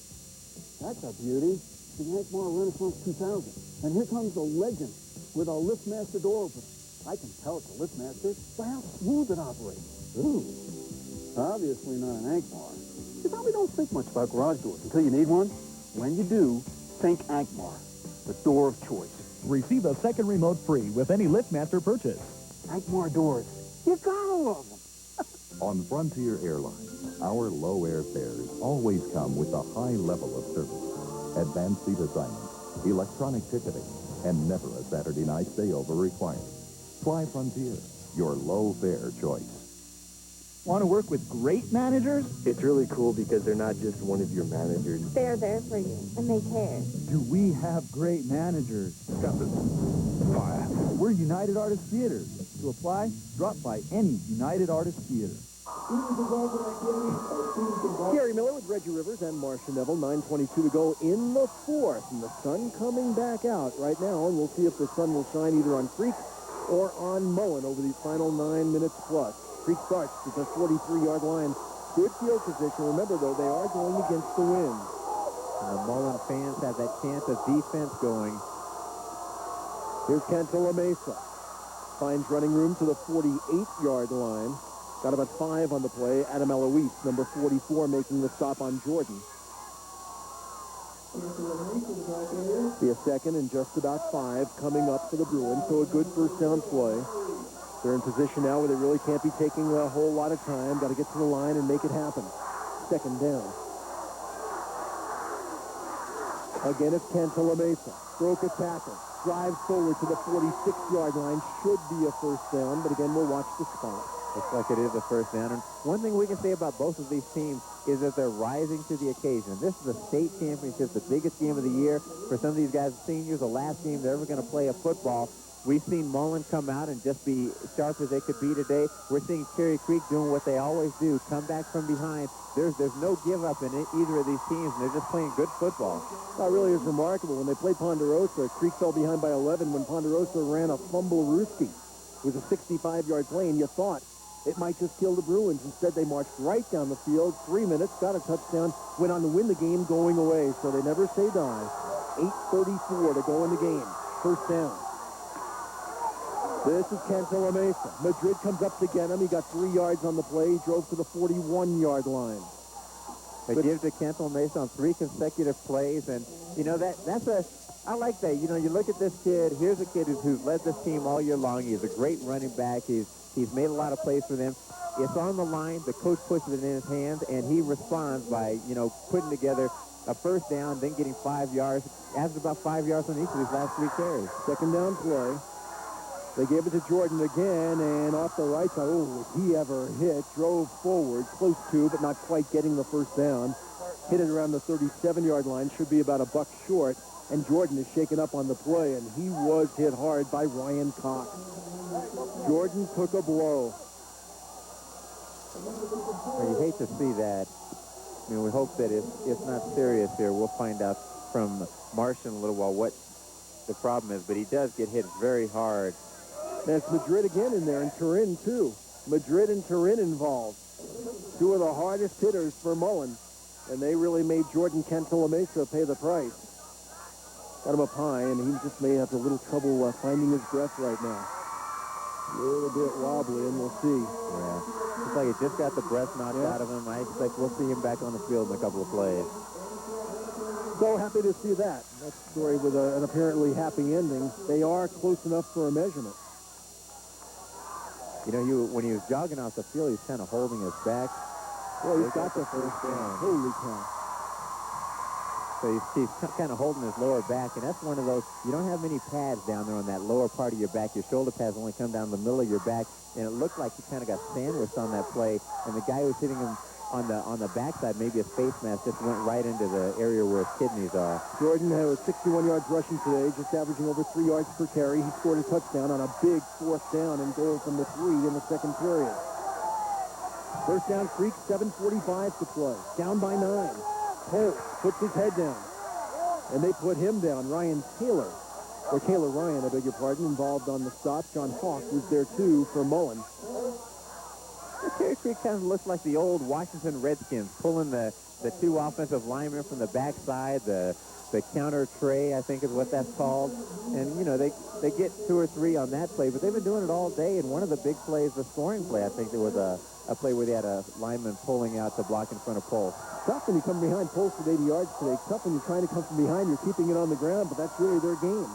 That's a beauty. It's the Ankmar Renaissance 2000. And here comes the legend with a LiftMaster door opener. I can tell it's a LiftMaster by how smooth it operates. Ooh. Obviously not an Ankmar. You probably don't think much about garage doors until you need one. When you do, think Ankmar, the door of choice. Receive a second remote free with any LiftMaster purchase. Ankmar doors. You gotta love them. On Frontier Airlines, our low airfares always come with a high level of service. Advanced seat assignments, electronic ticketing, and never a Saturday night stayover required. Fly Frontier, your low-fare choice. Want to work with great managers? It's really cool because they're not just one of your managers. They're there for you, and they care. Do we have great managers? Fire. We're United Artists Theater. To apply, drop by any United Artists Theater. Gary Miller with Reggie Rivers and Marcia Neville. 9:22 to go in the fourth. And the sun coming back out right now. And we'll see if the sun will shine either on Creek or on Mullen over these final 9 minutes plus. Creek starts at the 43-yard line. Good field position. Remember, though, they are going against the wind. And the Mullen fans have that chance of defense going. Here's Cantilla Mesa. Finds running room to the 48-yard line. Got about 5 on the play. Adam Eloise, number 44, making the stop on Jordan. See a second and just about 5 coming up for the Bruins. So a good first down play. They're in position now where they really can't be taking a whole lot of time. Got to get to the line and make it happen. Second down. Again, it's Cantilla Mesa. Broke a tackle. Drives forward to the 46-yard line. Should be a first down, but again, we'll watch the spot. Looks like it is a first down. And one thing we can say about both of these teams is that they're rising to the occasion. This is a state championship, the biggest game of the year. For some of these guys, seniors, the last game they're ever going to play a football. We've seen Mullen come out and just be sharp as they could be today. We're seeing Cherry Creek doing what they always do, come back from behind. There's no give-up in either of these teams, and they're just playing good football. That really is remarkable. When they played Ponderosa, Creek fell behind by 11 when Ponderosa ran a fumble-rooski. It was a 65-yard play, and you thought it might just kill the Bruins. Instead, they marched right down the field, 3 minutes, got a touchdown, went on to win the game going away. So they never say die. 8:34 to go in the game. First down. This is Cantilla Mesa. Madrid comes up to get him. He got 3 yards on the play. He drove to the 41-yard line. They give to Cantilla Mesa on 3 consecutive plays, and, you know, I like that. You know, you look at this kid. Here's a kid who's led this team all year long. He's a great running back. He's made a lot of plays for them. It's on the line. The coach puts it in his hands, and he responds by, you know, putting together a first down, then getting 5 yards. Averaged about 5 yards on each of his last 3 carries. Second down play. They gave it to Jordan again, and off the right side, if he ever hit, drove forward, close to, but not quite getting the first down. Hit it around the 37-yard line, should be about a buck short, and Jordan is shaken up on the play, and he was hit hard by Ryan Cox. Jordan took a blow. Well, you hate to see that. I mean, we hope that it's not serious here. We'll find out from Martian in a little while what the problem is, but he does get hit very hard. That's Madrid again in there, and Turin, too. Madrid and Turin involved. Two of the hardest hitters for Mullen, and they really made Jordan Cantalamessa pay the price. Got him up high, and he just may have a little trouble finding his breath right now. A little bit wobbly, and we'll see. Yeah. Looks like he just got the breath knocked out of him. I expect we'll see him back on the field in a couple of plays. So happy to see that. That story with an apparently happy ending. They are close enough for a measurement. You know, when he was jogging off the field, he was kind of holding his back. Well, he's got the first down. Holy cow. So he's kind of holding his lower back, and that's one of those, you don't have many pads down there on that lower part of your back. Your shoulder pads only come down the middle of your back, and it looked like he kind of got sandwiched on that play, and the guy who was hitting him on the backside, maybe his face mask, just went right into the area where his kidneys are. Jordan was 61 yards rushing today, just averaging over 3 yards per carry. He scored a touchdown on a big fourth down and goal from the 3 in the second period. First down, Creek, 7:45 to play. Down by 9. Holt puts his head down, and they put him down. Ryan Taylor, or Taylor Ryan, I beg your pardon, involved on the stop. John Hawk was there, too, for Mullen. Cherry Creek kind of looks like the old Washington Redskins, pulling the two offensive linemen from the backside, the counter tray, I think is what that's called. And, you know, they get 2 or 3 on that play, but they've been doing it all day. And one of the big plays, the scoring play, I think there was a play where they had a lineman pulling out to block in front of Pulse. Tough when you come behind. Pulse with 80 yards today. Tough when you're trying to come from behind. You're keeping it on the ground, but that's really their game.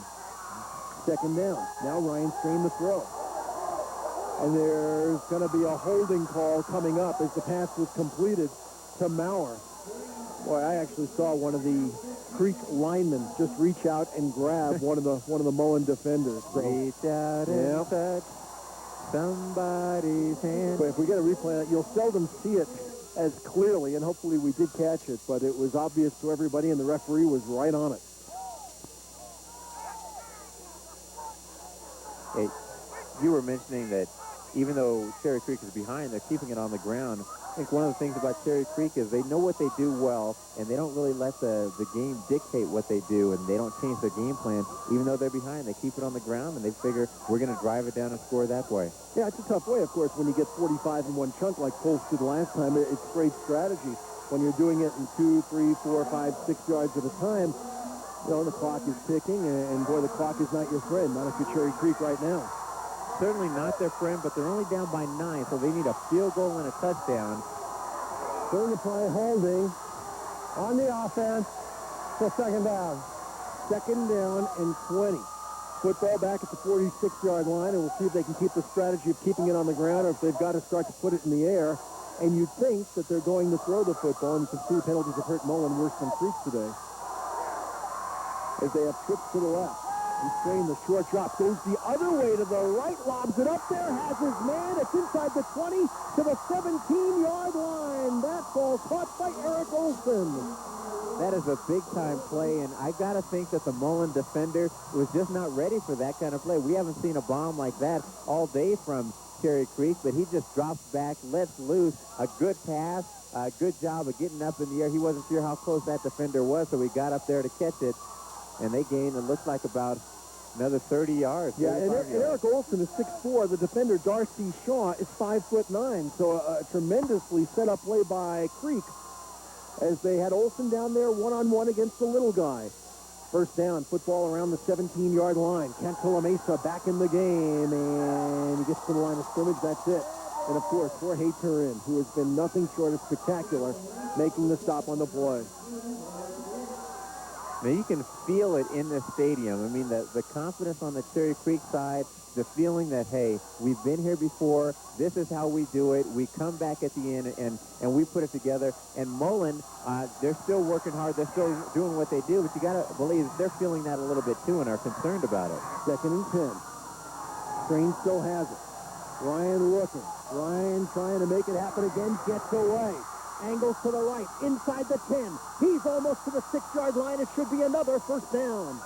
Second down. Now Ryan Strain the throw. And there's going to be a holding call coming up as the pass was completed to Maurer. Boy, I actually saw one of the Creek linemen just reach out and grab one of the Mullen defenders. So, reach out and touch somebody's hand. But if we get a replay, you'll seldom see it as clearly, and hopefully we did catch it, but it was obvious to everybody, and the referee was right on it. Hey, you were mentioning that even though Cherry Creek is behind, they're keeping it on the ground. I think one of the things about Cherry Creek is they know what they do well, and they don't really let the game dictate what they do, and they don't change their game plan. Even though they're behind, they keep it on the ground, and they figure we're going to drive it down and score that way. Yeah, it's a tough way, of course, when you get 45 in one chunk like Pulse did last time. It's great strategy. When you're doing it in 2, 3, 4, 5, 6 yards at a time, you know, the clock is ticking, and boy, the clock is not your friend, not if you're Cherry Creek right now. Certainly not their friend, but they're only down by 9, so they need a field goal and a touchdown. During the play, holding on the offense for second down. Second down and 20. Football back at the 46-yard line, and we'll see if they can keep the strategy of keeping it on the ground or if they've got to start to put it in the air. And you'd think that they're going to throw the football, and you can see penalties have hurt Mullen worse than Creek today, as they have trips to the left. He's Strain the short drop, goes the other way to the right, lobs it up there, has his man. It's inside the 20 to the 17-yard line. That ball caught by Eric Olson. That is a big-time play, and I got to think that the Mullen defender was just not ready for that kind of play. We haven't seen a bomb like that all day from Cherry Creek, but he just drops back, lets loose, a good pass, a good job of getting up in the air. He wasn't sure how close that defender was, so he got up there to catch it. And they gained, it looks like about another 30 yards. Yeah, and Eric Olson is 6'4". The defender, Darcy Shaw, is 5'9". So a tremendously set up play by Creek as they had Olson down there one-on-one against the little guy. First down, football around the 17-yard line. Cantalamessa back in the game, and he gets to the line of scrimmage. That's it. And, of course, Jorge Turin, who has been nothing short of spectacular, making the stop on the play. Now, you can feel it in this stadium. I mean, the confidence on the Cherry Creek side, the feeling that, hey, we've been here before. This is how we do it. We come back at the end, and we put it together. And Mullen, they're still working hard. They're still doing what they do. But you got to believe that they're feeling that a little bit, too, and are concerned about it. Second and 10. Strain still has it. Ryan looking. Ryan trying to make it happen again. Gets away. Angles to the right, inside the 10. He's almost to the 6-yard line. It should be another first down.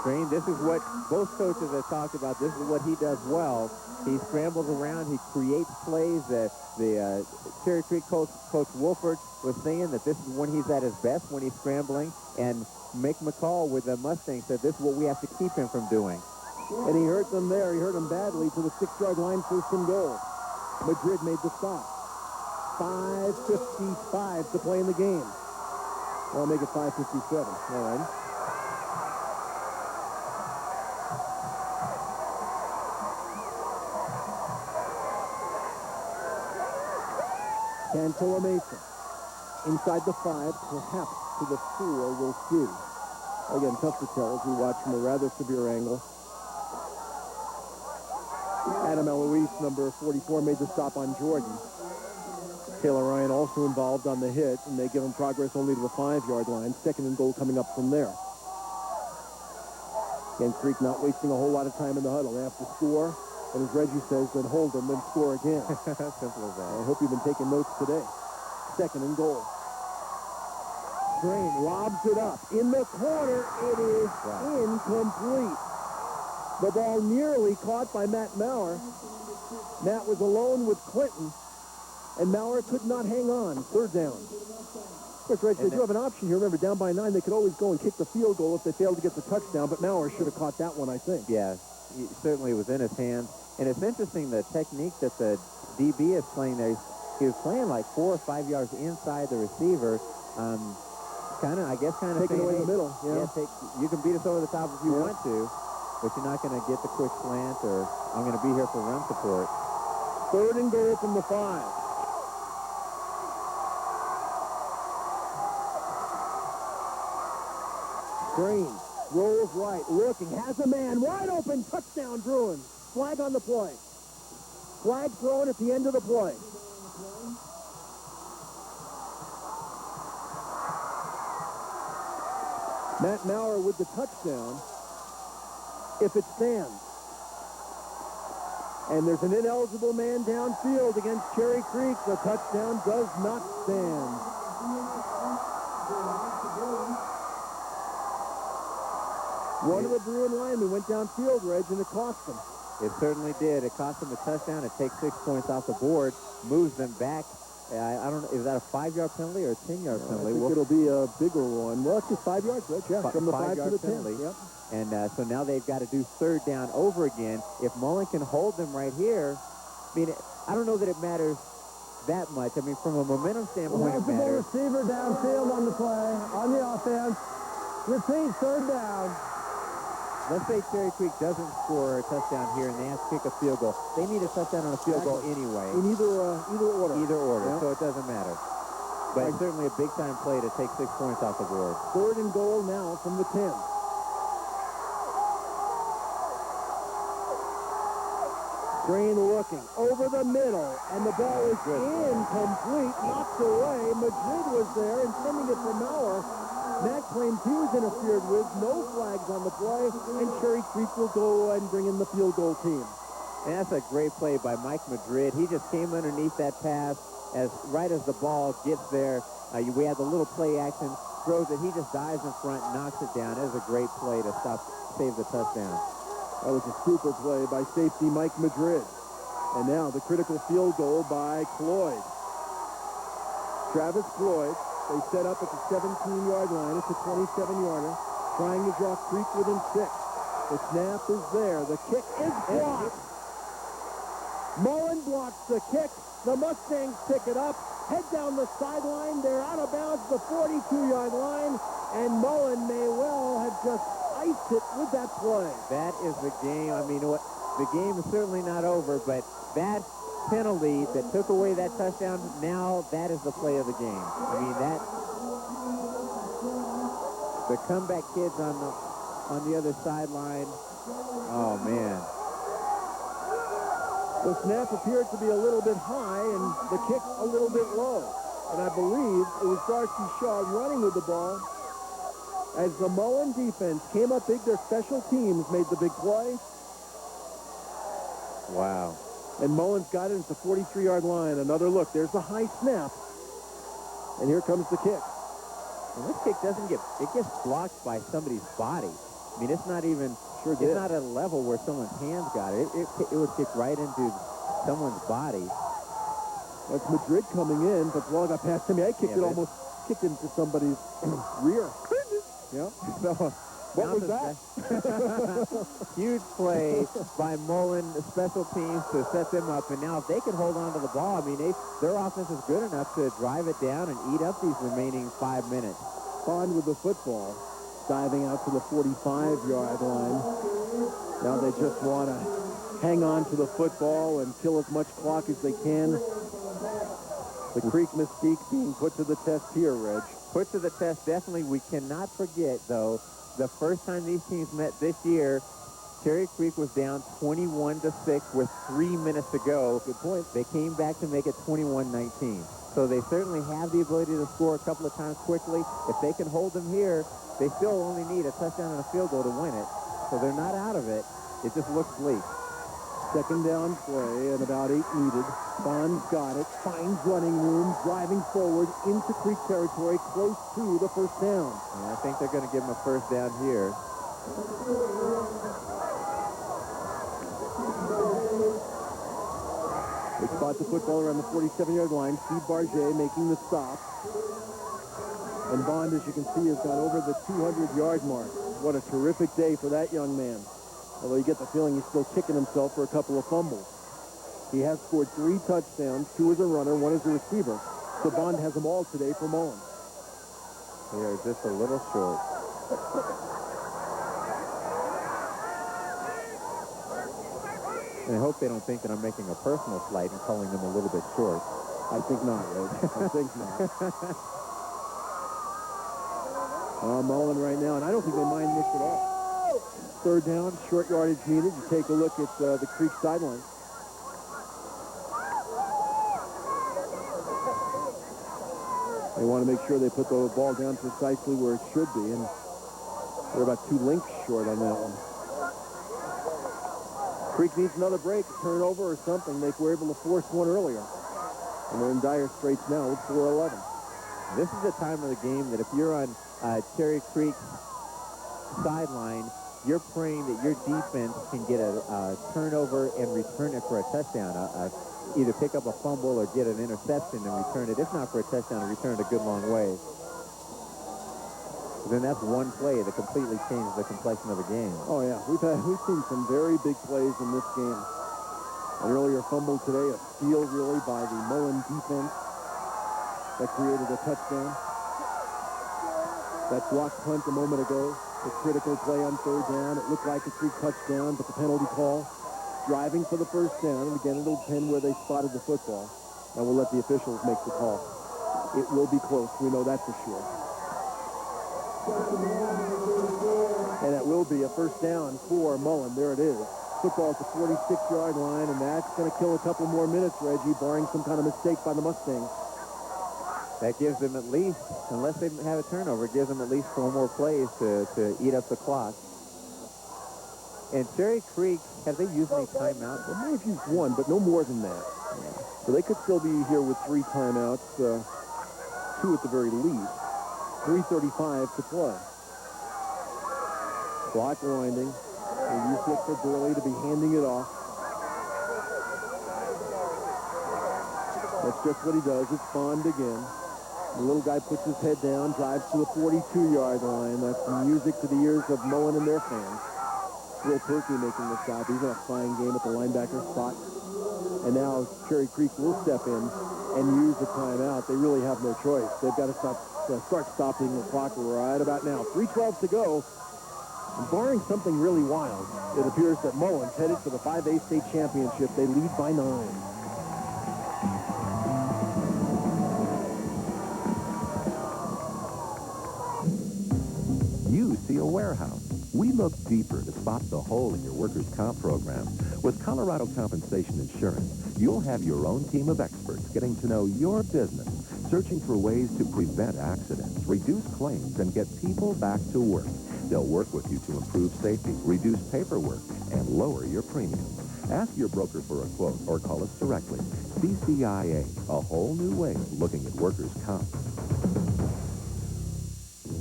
Strain, this is what both coaches have talked about. This is what he does well. He scrambles around. He creates plays. The Cherry Creek coach Wolford was saying that this is when he's at his best, when he's scrambling. And Mick McCall with the Mustangs said this is what we have to keep him from doing. And he hurt them there. He hurt them badly to the 6-yard line, first and goal. Madrid made the stop. 5:55 to play in the game. I'll make it 5:57. All right. Cantola Mesa. Inside the 5, perhaps to the 4, we'll see. Again, tough to tell as we watch from a rather severe angle. Adam Eloise, number 44, made the stop on Jordan. Taylor Ryan also involved on the hit, and they give him progress only to the 5-yard line. Second and goal coming up from there. Again, Creek not wasting a whole lot of time in the huddle. They have to score, and as Reggie says, then hold them, then score again. Simple as that. I hope you've been taking notes today. Second and goal. Strain lobs it up. In the corner, it is incomplete. The ball nearly caught by Matt Maurer. Matt was alone with Clinton, and Maurer could not hang on. Third down. Of course, Reg, they do have an option here. Remember, down by 9, they could always go and kick the field goal if they failed to get the touchdown, but Maurer should have caught that one, I think. Yeah, he certainly was in his hands. And it's interesting the technique that the DB is playing there. He was playing like 4 or 5 yards inside the receiver. I guess taking away the middle. Yeah. You can beat us over the top if you want to, but you're not going to get the quick slant, or I'm going to be here for run support. Third and goal from the 5. Green rolls right, looking, has a man, wide open, touchdown, Bruins. Flag on the play. Flag thrown at the end of the play. Matt Maurer with the touchdown, if it stands. And there's an ineligible man downfield against Cherry Creek. The touchdown does not stand. One of the Bruin linemen went downfield, Reg, and it cost them. It certainly did. It cost them a touchdown. It takes 6 points off the board, moves them back. I don't know, is that a 5-yard penalty or a 10-yard penalty? I think it'll be a bigger one. Well, it's just 5 yards, Reg, yeah, from the 5 to the 10. Yep. And so now they've got to do third down over again. If Mullen can hold them right here, I mean, I don't know that it matters that much. I mean, from a momentum standpoint, it matters. Receiver downfield on the play, on the offense. Repeat, third down. Let's say Cherry Creek doesn't score a touchdown here and they have to kick a field goal. They need a touchdown on a field goal anyway. In either order. Either order, yeah. So it doesn't matter. But it's certainly a big-time play to take 6 points off the board. Third and goal now from the 10. Green looking over the middle, and the ball is incomplete, knocked away. Madrid was there, intending it for Maurer. Matt claims he was interfered with, no flags on the play, and Cherry Creek will go and bring in the field goal team. And that's a great play by Mike Madrid. He just came underneath that pass right as the ball gets there. We had the little play action, throws it, he just dives in front, knocks it down. It was a great play to save the touchdown. That was a super play by safety Mike Madrid. And now the critical field goal by Cloyd. Travis Cloyd. They set up at the 17-yard line. It's a 27-yarder. Trying to draw Creek within 6. The snap is there. The kick is blocked. Mullen blocks the kick. The Mustangs pick it up. Head down the sideline. They're out of bounds the 42-yard line. And Mullen may well have just iced it with that play. That is the game. I mean, the game is certainly not over, but that penalty that took away that touchdown, now that is the play of the game. I mean, the comeback kids on the other sideline. Oh, man. The snap appeared to be a little bit high and the kick a little bit low. And I believe it was Darcy Shaw running with the ball. As the Mullen defense came up big, their special teams made the big play. Wow. And Mullen's got it at the 43-yard line. Another look. There's the high snap. And here comes the kick. And this kick it gets blocked by somebody's body. I mean, it's not even, it's not at a level where someone's hands got it. It was kicked right into someone's body. That's Madrid coming in, but the ball got past him. I kicked it almost kicked into somebody's rear. Yeah. So What was that? Huge play by Mullen, the special teams, to set them up. And now if they can hold on to the ball, I mean, their offense is good enough to drive it down and eat up these remaining 5 minutes. Bond with the football, diving out to the 45-yard line. Now they just want to hang on to the football and kill as much clock as they can. The Creek mystique being put to the test here, Reg. Put to the test, definitely. We cannot forget, though, the first time these teams met this year, Cherry Creek was down 21-6 with 3 minutes to go. Good point. They came back to make it 21-19. So they certainly have the ability to score a couple of times quickly. If they can hold them here, they still only need a touchdown and a field goal to win it. So they're not out of it. It just looks bleak. Second down play and about 8 needed. Bond's got it, finds running room, driving forward into Creek territory, close to the first down. And I think they're going to give him a first down here. They spot the football around the 47-yard line. Steve Barget making the stop. And Bond, as you can see, has gone over the 200-yard mark. What a terrific day for that young man. Although you get the feeling he's still kicking himself for a couple of fumbles. He has scored 3 touchdowns, 2 as a runner, 1 as a receiver. So Bond has them all today for Mullen. They are just a little short. And I hope they don't think that I'm making a personal slight and calling them a little bit short. I think not, Reg. I think not. Mullen right now, and I don't think they mind this at all. Third down, short yardage needed. You take a look at the Creek sideline. They want to make sure they put the ball down precisely where it should be, and they're about 2 lengths short on that one. Creek needs another break, a turnover or something. They were able to force one earlier, and they're in dire straits now with 4:11. This is the time of the game that if you're on Cherry Creek sideline, you're praying that your defense can get a turnover and return it for a touchdown. Either pick up a fumble or get an interception and return it. If not for a touchdown, return it a good long way. Then that's one play that completely changes the complexion of the game. Oh, yeah. We've seen some very big plays in this game. An earlier fumble today, a steal, really, by the Mullen defense that created a touchdown. That block punt a moment ago, the critical play on third down. It looked like a Creek touchdown, but the penalty call. Driving for the first down, and again, it'll depend where they spotted the football. And we'll let the officials make the call. It will be close. We know that for sure. And it will be a first down for Mullen. There it is. Football at the 46-yard line, and that's going to kill a couple more minutes, Reggie, barring some kind of mistake by the Mustangs. That gives them at least, unless they have a turnover, it gives them at least 4 more plays to eat up the clock. And Cherry Creek, have they used any timeouts? They might have used 1, but no more than that. Yeah. So they could still be here with 3 timeouts, 2 at the very least. 3:35 to play. Clock winding. They used it for Burley to be handing it off. That's just what he does. It's Bond again. The little guy puts his head down, drives to the 42-yard line. That's music to the ears of Mullen and their fans. Will Perky making the stop. He's in a fine game at the linebacker spot. And now Cherry Creek will step in and use the timeout. They really have no choice. They've got to start stopping the clock right about now. 3:12 to go. And barring something really wild, it appears that Mullen's headed for the 5A state championship. They lead by 9. You see a warehouse. We look deeper to spot the hole in your workers' comp program. With Colorado Compensation Insurance, you'll have your own team of experts getting to know your business, searching for ways to prevent accidents, reduce claims, and get people back to work. They'll work with you to improve safety, reduce paperwork, and lower your premiums. Ask your broker for a quote or call us directly. CCIA, a whole new way of looking at workers' comp.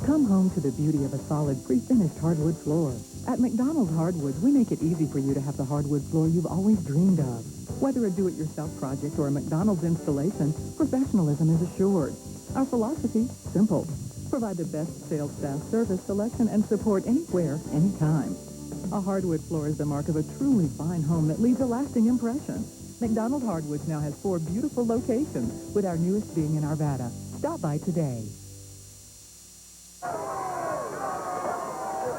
Come home to the beauty of a solid, pre-finished hardwood floor. At McDonald's Hardwoods, we make it easy for you to have the hardwood floor you've always dreamed of. Whether a do-it-yourself project or a McDonald's installation, professionalism is assured. Our philosophy, simple. Provide the best sales staff, service, selection, and support anywhere, anytime. A hardwood floor is the mark of a truly fine home that leaves a lasting impression. McDonald Hardwoods now has 4 beautiful locations, with our newest being in Arvada. Stop by today.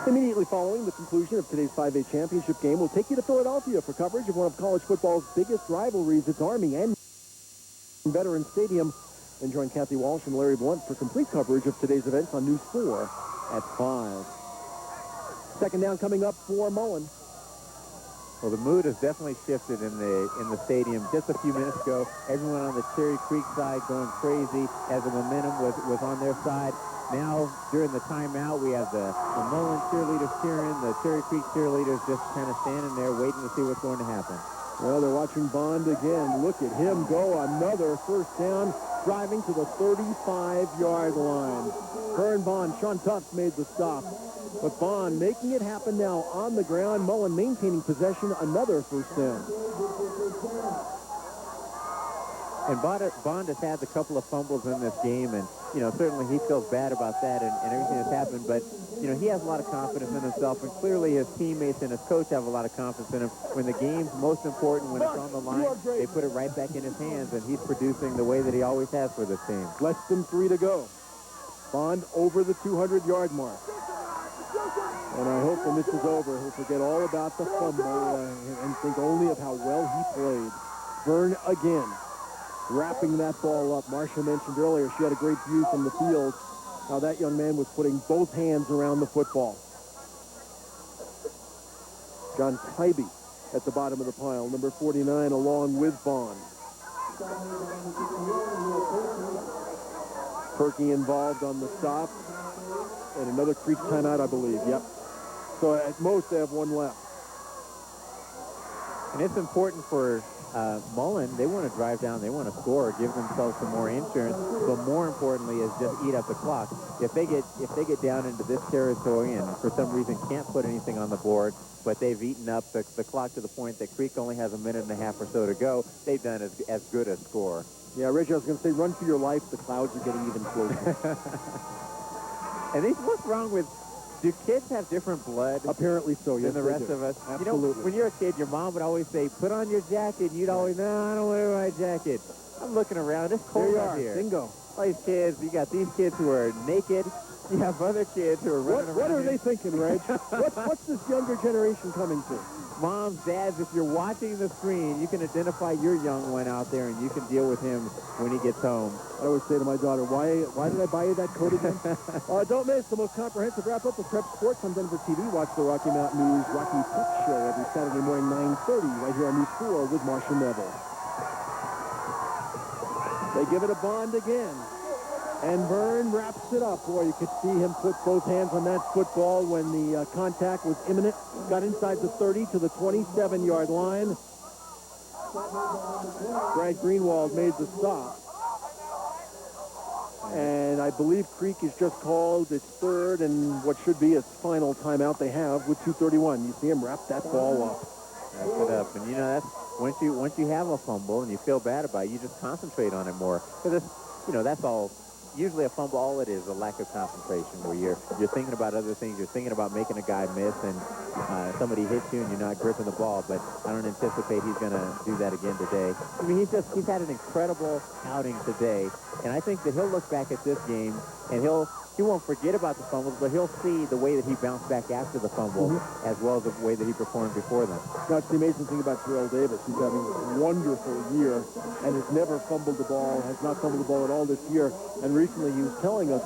Immediately following the conclusion of today's 5A championship game, we'll take you to Philadelphia for coverage of one of college football's biggest rivalries. It's Army and Veterans Stadium. Then join Kathy Walsh and Larry Blunt for complete coverage of today's events on News 4 at 5. Second down coming up for Mullen. Well, the mood has definitely shifted in the stadium. Just a few minutes ago, everyone on the Cherry Creek side going crazy as the momentum was on their side. Now, during the timeout, we have the Mullen cheerleaders cheering, the Cherry Creek cheerleaders just kind of standing there waiting to see what's going to happen. Well, they're watching Bond again. Look at him go. Another first down, driving to the 35-yard line. Vern Bond, Sean Tufts made the stop. But Bond making it happen now on the ground. Mullen maintaining possession, another first down. And Bond has had a couple of fumbles in this game, and, you know, certainly he feels bad about that and everything that's happened. But, you know, he has a lot of confidence in himself, and clearly his teammates and his coach have a lot of confidence in him. When the game's most important, when it's on the line, they put it right back in his hands, and he's producing the way that he always has for this team. Less than 3 to go. Bond over the 200-yard mark. And I hope when this is over, he'll forget all about the fumble and think only of how well he played. Vern again, wrapping that ball up. Marcia mentioned earlier she had a great view from the field, how that young man was putting both hands around the football. John Tybee at the bottom of the pile, number 49, along with Bond. Perky involved on the stop. And another Creek timeout, I believe. Yep. So at most, they have one left. And it's important for Mullen. They want to drive down. They want to score, give themselves some more insurance. But more importantly is just eat up the clock. If they get down into this territory and for some reason can't put anything on the board, but they've eaten up the clock to the point that Creek only has a minute and a half or so to go, they've done as good a score. Yeah, Reggie, I was going to say, run for your life. The clouds are getting even closer. And what's wrong with, do kids have different blood? Apparently so, yes, than the rest of us? Absolutely. You know, when you're a kid, your mom would always say, put on your jacket. And you'd always, no, I don't wear my jacket. I'm looking around. It's cold out here. Bingo. All these kids, you got these kids who are naked. You have other kids who are running around. What are they thinking, Reg? What's this younger generation coming to? Moms, dads, if you're watching the screen, you can identify your young one out there, and you can deal with him when he gets home. I always say to my daughter, why did I buy you that coat again? Don't miss the most comprehensive wrap-up of Prep Sports on Denver TV. Watch the Rocky Mountain News Rocky Puck Show every Saturday morning, 9:30, right here on News 4 with Marcia Neville. They give it a Bond again. And Vern wraps it up. Boy, you could see him put both hands on that football when the contact was imminent. Got inside the 30 to the 27-yard line. Brad Greenwald made the stop. And I believe Creek has just called its third and what should be its final timeout they have with 2:31. You see him wrap that ball up. Wrap it up. And, you know, that's once you have a fumble and you feel bad about it, you just concentrate on it more. Because, you know, that's all. Usually a fumble, all it is, a lack of concentration where you're thinking about other things. You're thinking about making a guy miss and somebody hits you and you're not gripping the ball. But I don't anticipate he's going to do that again today. I mean, he's had an incredible outing today. And I think that he'll look back at this game and he won't forget about the fumbles, but he'll see the way that he bounced back after the fumble as well as the way that he performed before them. That's the amazing thing about Terrell Davis. He's having a wonderful year and has never fumbled the ball, has not fumbled the ball at all this year. And recently he was telling us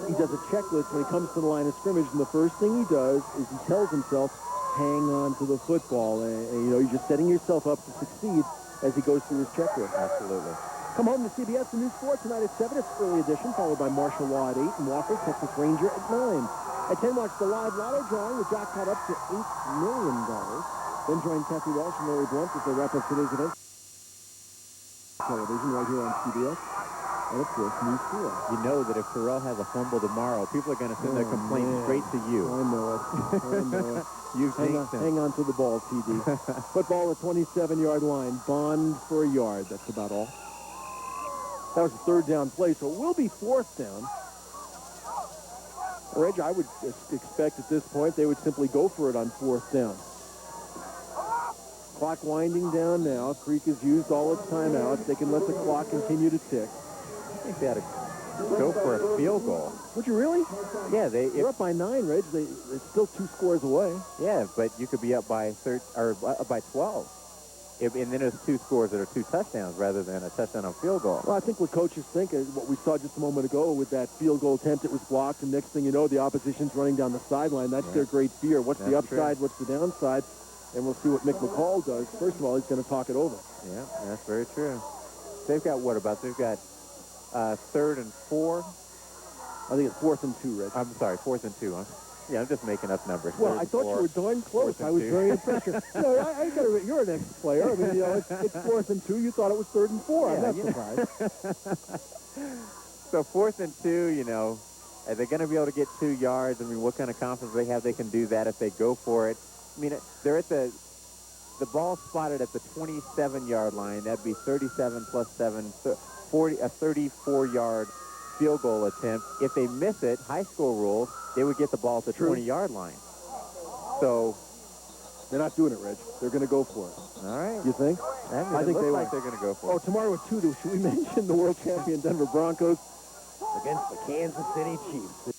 he does a checklist when he comes to the line of scrimmage, and the first thing he does is he tells himself, hang on to the football. And you know, you're just setting yourself up to succeed as he goes through his checklist. Absolutely. Come home to CBS and News 4 tonight at 7. It's early edition, followed by Marshall Law at 8 and Walker, Texas Ranger at 9. At 10, watch the live lotto drawing with jackpot up to $8 million. Then join Kathy Walsh and Larry Blunt as they wrap up today's event. Television right here on CBS. And of course, News 4. You know that if Terrell has a fumble tomorrow, people are going to send their complaints straight to you. I know it. I know it. Hang on to the ball, TD. Football at 27-yard line. Bond for a yard. That's about all. That was a third down play, so it will be fourth down. Reg, I would expect at this point they would simply go for it on 4th down. Clock winding down now. Creek has used all its timeouts. They can let the clock continue to tick. I think they ought to go for a field goal. Would you really? Yeah, they're up by 9, Reg. It's still 2 scores away. Yeah, but you could be up by by 12. And then there's 2 scores that are 2 touchdowns rather than a touchdown on field goal. Well, I think what coaches think is what we saw just a moment ago with that field goal attempt. It was blocked, and next thing you know, the opposition's running down the sideline. That's their great fear. What's the upside? What's the downside? And we'll see what Mick McCall does. First of all, he's going to talk it over. Yeah, that's very true. They've got what about? They've got 3rd and 4. I think it's 4th and 2, Reg. I'm sorry, 4th and 2. Huh? Yeah, I'm just making up numbers. Well, I thought you were darn close. I was very impressed. You're an ex-player. I mean, it's 4th and 2. You thought it was 3rd and 4. I'm not surprised. So 4th and 2, are they going to be able to get 2 yards? I mean, what kind of confidence they have they can do that if they go for it? I mean, they're at the ball spotted at the 27-yard line. That'd be 37 plus 7, 40, a 34-yard field goal attempt. If they miss it, high school rules, they would get the ball at the 20-yard line. So they're not doing it, Reg. They're going to go for it. All right. You think? I think they like they're going to go for it. Oh, tomorrow at 2, should we mention the world champion Denver Broncos against the Kansas City Chiefs?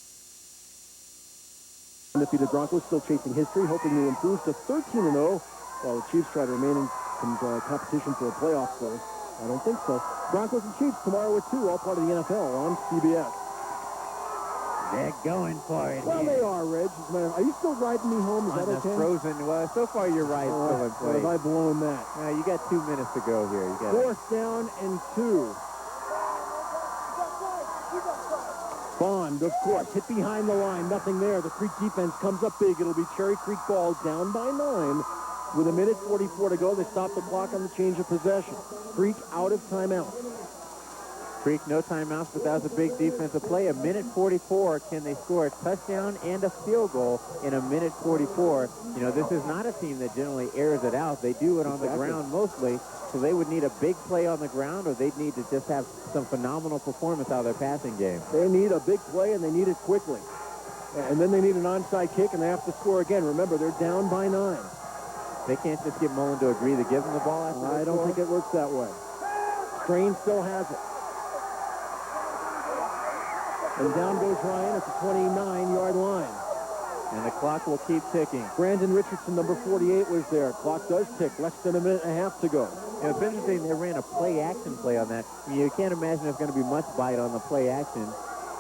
Undefeated Broncos still chasing history, hoping to improve to 13-0, while the Chiefs try to remain in some competition for a playoff berth. I don't think so. Broncos and Chiefs tomorrow at 2, all part of the NFL on CBS. They're going for it. Well, they are, Reg. Are you still riding me home? Is that okay? Frozen. Well, so far your ride's still in place. Have I blown that? You got 2 minutes to go here. You got 4th down and 2. Bond, of course, hit behind the line. Nothing there. The Creek defense comes up big. It'll be Cherry Creek ball down by 9. With 1:44 to go, they stop the clock on the change of possession. Creek out of timeout. Creek, no timeouts, but that was a big defensive play. 1:44. Can they score a touchdown and a field goal in 1:44? This is not a team that generally airs it out. They do it on the ground mostly, so they would need a big play on the ground, or they'd need to just have some phenomenal performance out of their passing game. They need a big play, and they need it quickly. And then they need an onside kick, and they have to score again. Remember, they're down by 9. They can't just get Mullen to agree to give them the ball after I don't think it works that way. Strain still has it. And down goes Ryan at the 29-yard line. And the clock will keep ticking. Brandon Richardson, number 48, was there. Clock does tick. Less than 1.5 minutes to go. It's interesting they ran a play-action play on that. You can't imagine there's going to be much bite on the play-action.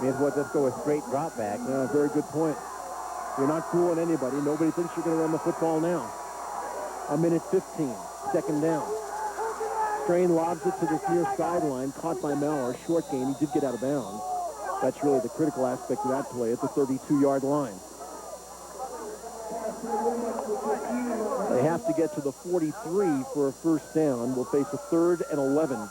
May as well just go a straight drop back. Yeah, very good point. You're not fooling anybody. Nobody thinks you're going to run the football now. 1:15, 2nd down. Strain lobs it to this near sideline, caught by Maurer. Short gain. He did get out of bounds. That's really the critical aspect of that play at the 32-yard line. They have to get to the 43 for a 1st down. We'll face a 3rd and 11.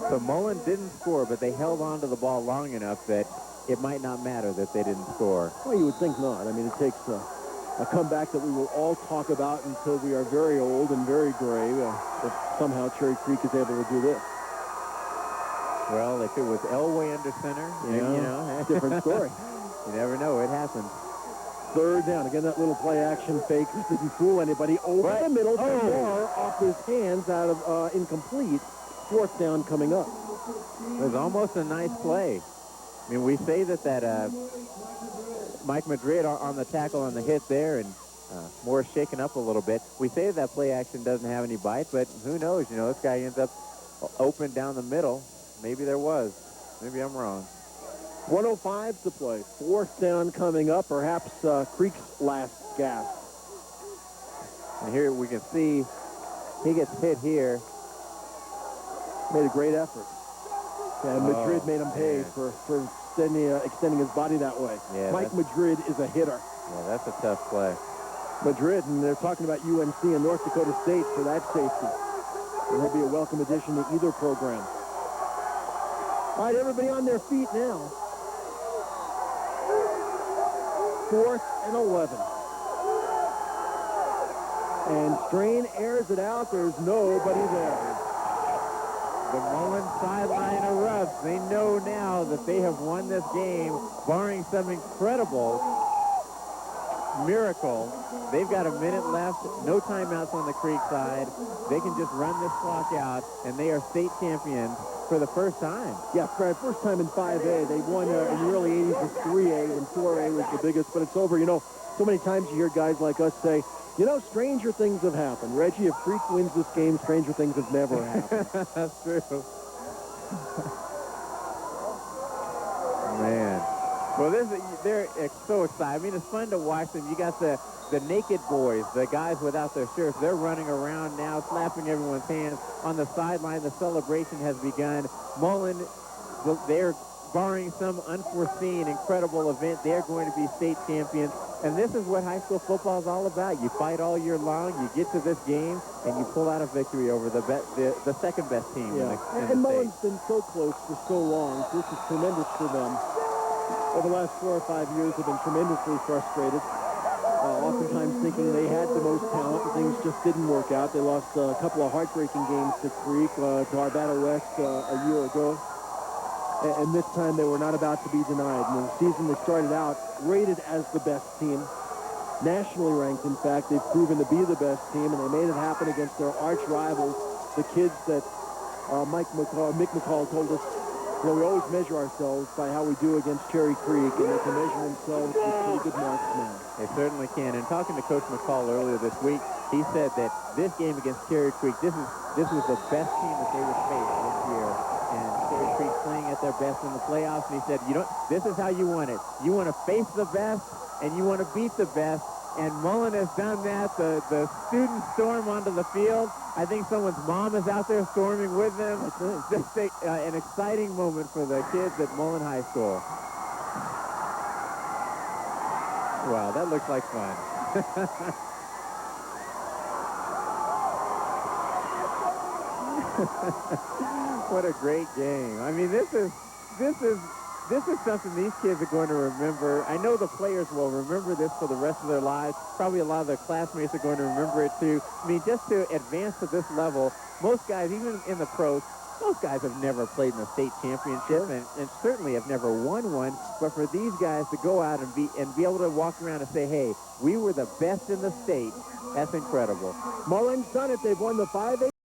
So Mullen didn't score, but they held on to the ball long enough that it might not matter that they didn't score. Well, you would think not. I mean, it takes a comeback that we will all talk about until we are very old and very gray if somehow Cherry Creek is able to do this. Well, if it was Elway under center, different story. You never know. It happens. 3rd down. Again, that little play-action fake didn't fool anybody. Over the middle, Moore off his hands out of incomplete. 4th down coming up. It was almost a nice play. I mean, we say that Mike Madrid on the tackle on the hit there, and Moore shaken up a little bit. We say that play action doesn't have any bite, but who knows? This guy ends up open down the middle. Maybe there was. Maybe I'm wrong. 1:05 to play. 4th down coming up. Perhaps Creek's last gasp. And here we can see he gets hit here. Made a great effort. And Madrid made him pay for extending his body that way. Yeah, Mike Madrid is a hitter. Yeah, that's a tough play. Madrid, and they're talking about UNC and North Dakota State for that safety. And he'll be a welcome addition to either program. All right, everybody on their feet now. 4th and 11. And Strain airs it out. There's nobody there. The Mullen sideline erupts. They know now that they have won this game, barring some incredible miracle. They've got a minute left, no timeouts on the Creek side. They can just run this clock out, and they are state champions for the first time. Yeah, Fred, first time in 5A. They won in the early 80s with 3A when 4A was the biggest, but it's over. You know, so many times you hear guys like us say, you know, stranger things have happened. Reggie, if Creek wins this game, stranger things have never happened. That's true. Man. Well, they're so excited. I mean, it's fun to watch them. You got the naked boys, the guys without their shirts. They're running around now, slapping everyone's hands. On the sideline, the celebration has begun. Mullen, they're barring some unforeseen, incredible event. They're going to be state champions. And this is what high school football is all about. You fight all year long, you get to this game, and you pull out a victory over the second best team in the state. And Mullen's been so close for so long. This is tremendous for them. Over the last 4 or 5 years, they've been tremendously frustrated. Oftentimes thinking they had the most talent, but things just didn't work out. They lost a couple of heartbreaking games to Creek, to Arvada West a year ago. And this time they were not about to be denied. And the season they started out rated as the best team, nationally ranked, in fact. They've proven to be the best team, and they made it happen against their arch rivals, the kids that Mick McCall told us, you know, we always measure ourselves by how we do against Cherry Creek, and they can measure themselves with pretty good marks now. They certainly can. And talking to Coach McCall earlier this week, he said that this game against Cherry Creek, this was the best team that they would face this year. And Cherry Creek playing at their best in the playoffs, and he said, this is how you want it. You want to face the best, and you want to beat the best. And Mullen has done that. The students storm onto the field. I think someone's mom is out there storming with them. It's just an exciting moment for the kids at Mullen High School. Wow, that looks like fun. What a great game. I mean, this is something these kids are going to remember. I know the players will remember this for the rest of their lives. Probably a lot of their classmates are going to remember it too. I mean, just to advance to this level, most guys, even in the pros, most guys have never played in a state championship and certainly have never won one. But for these guys to go out and be able to walk around and say, hey, we were the best in the state, that's incredible. Mullen's done it. They've won the 5A.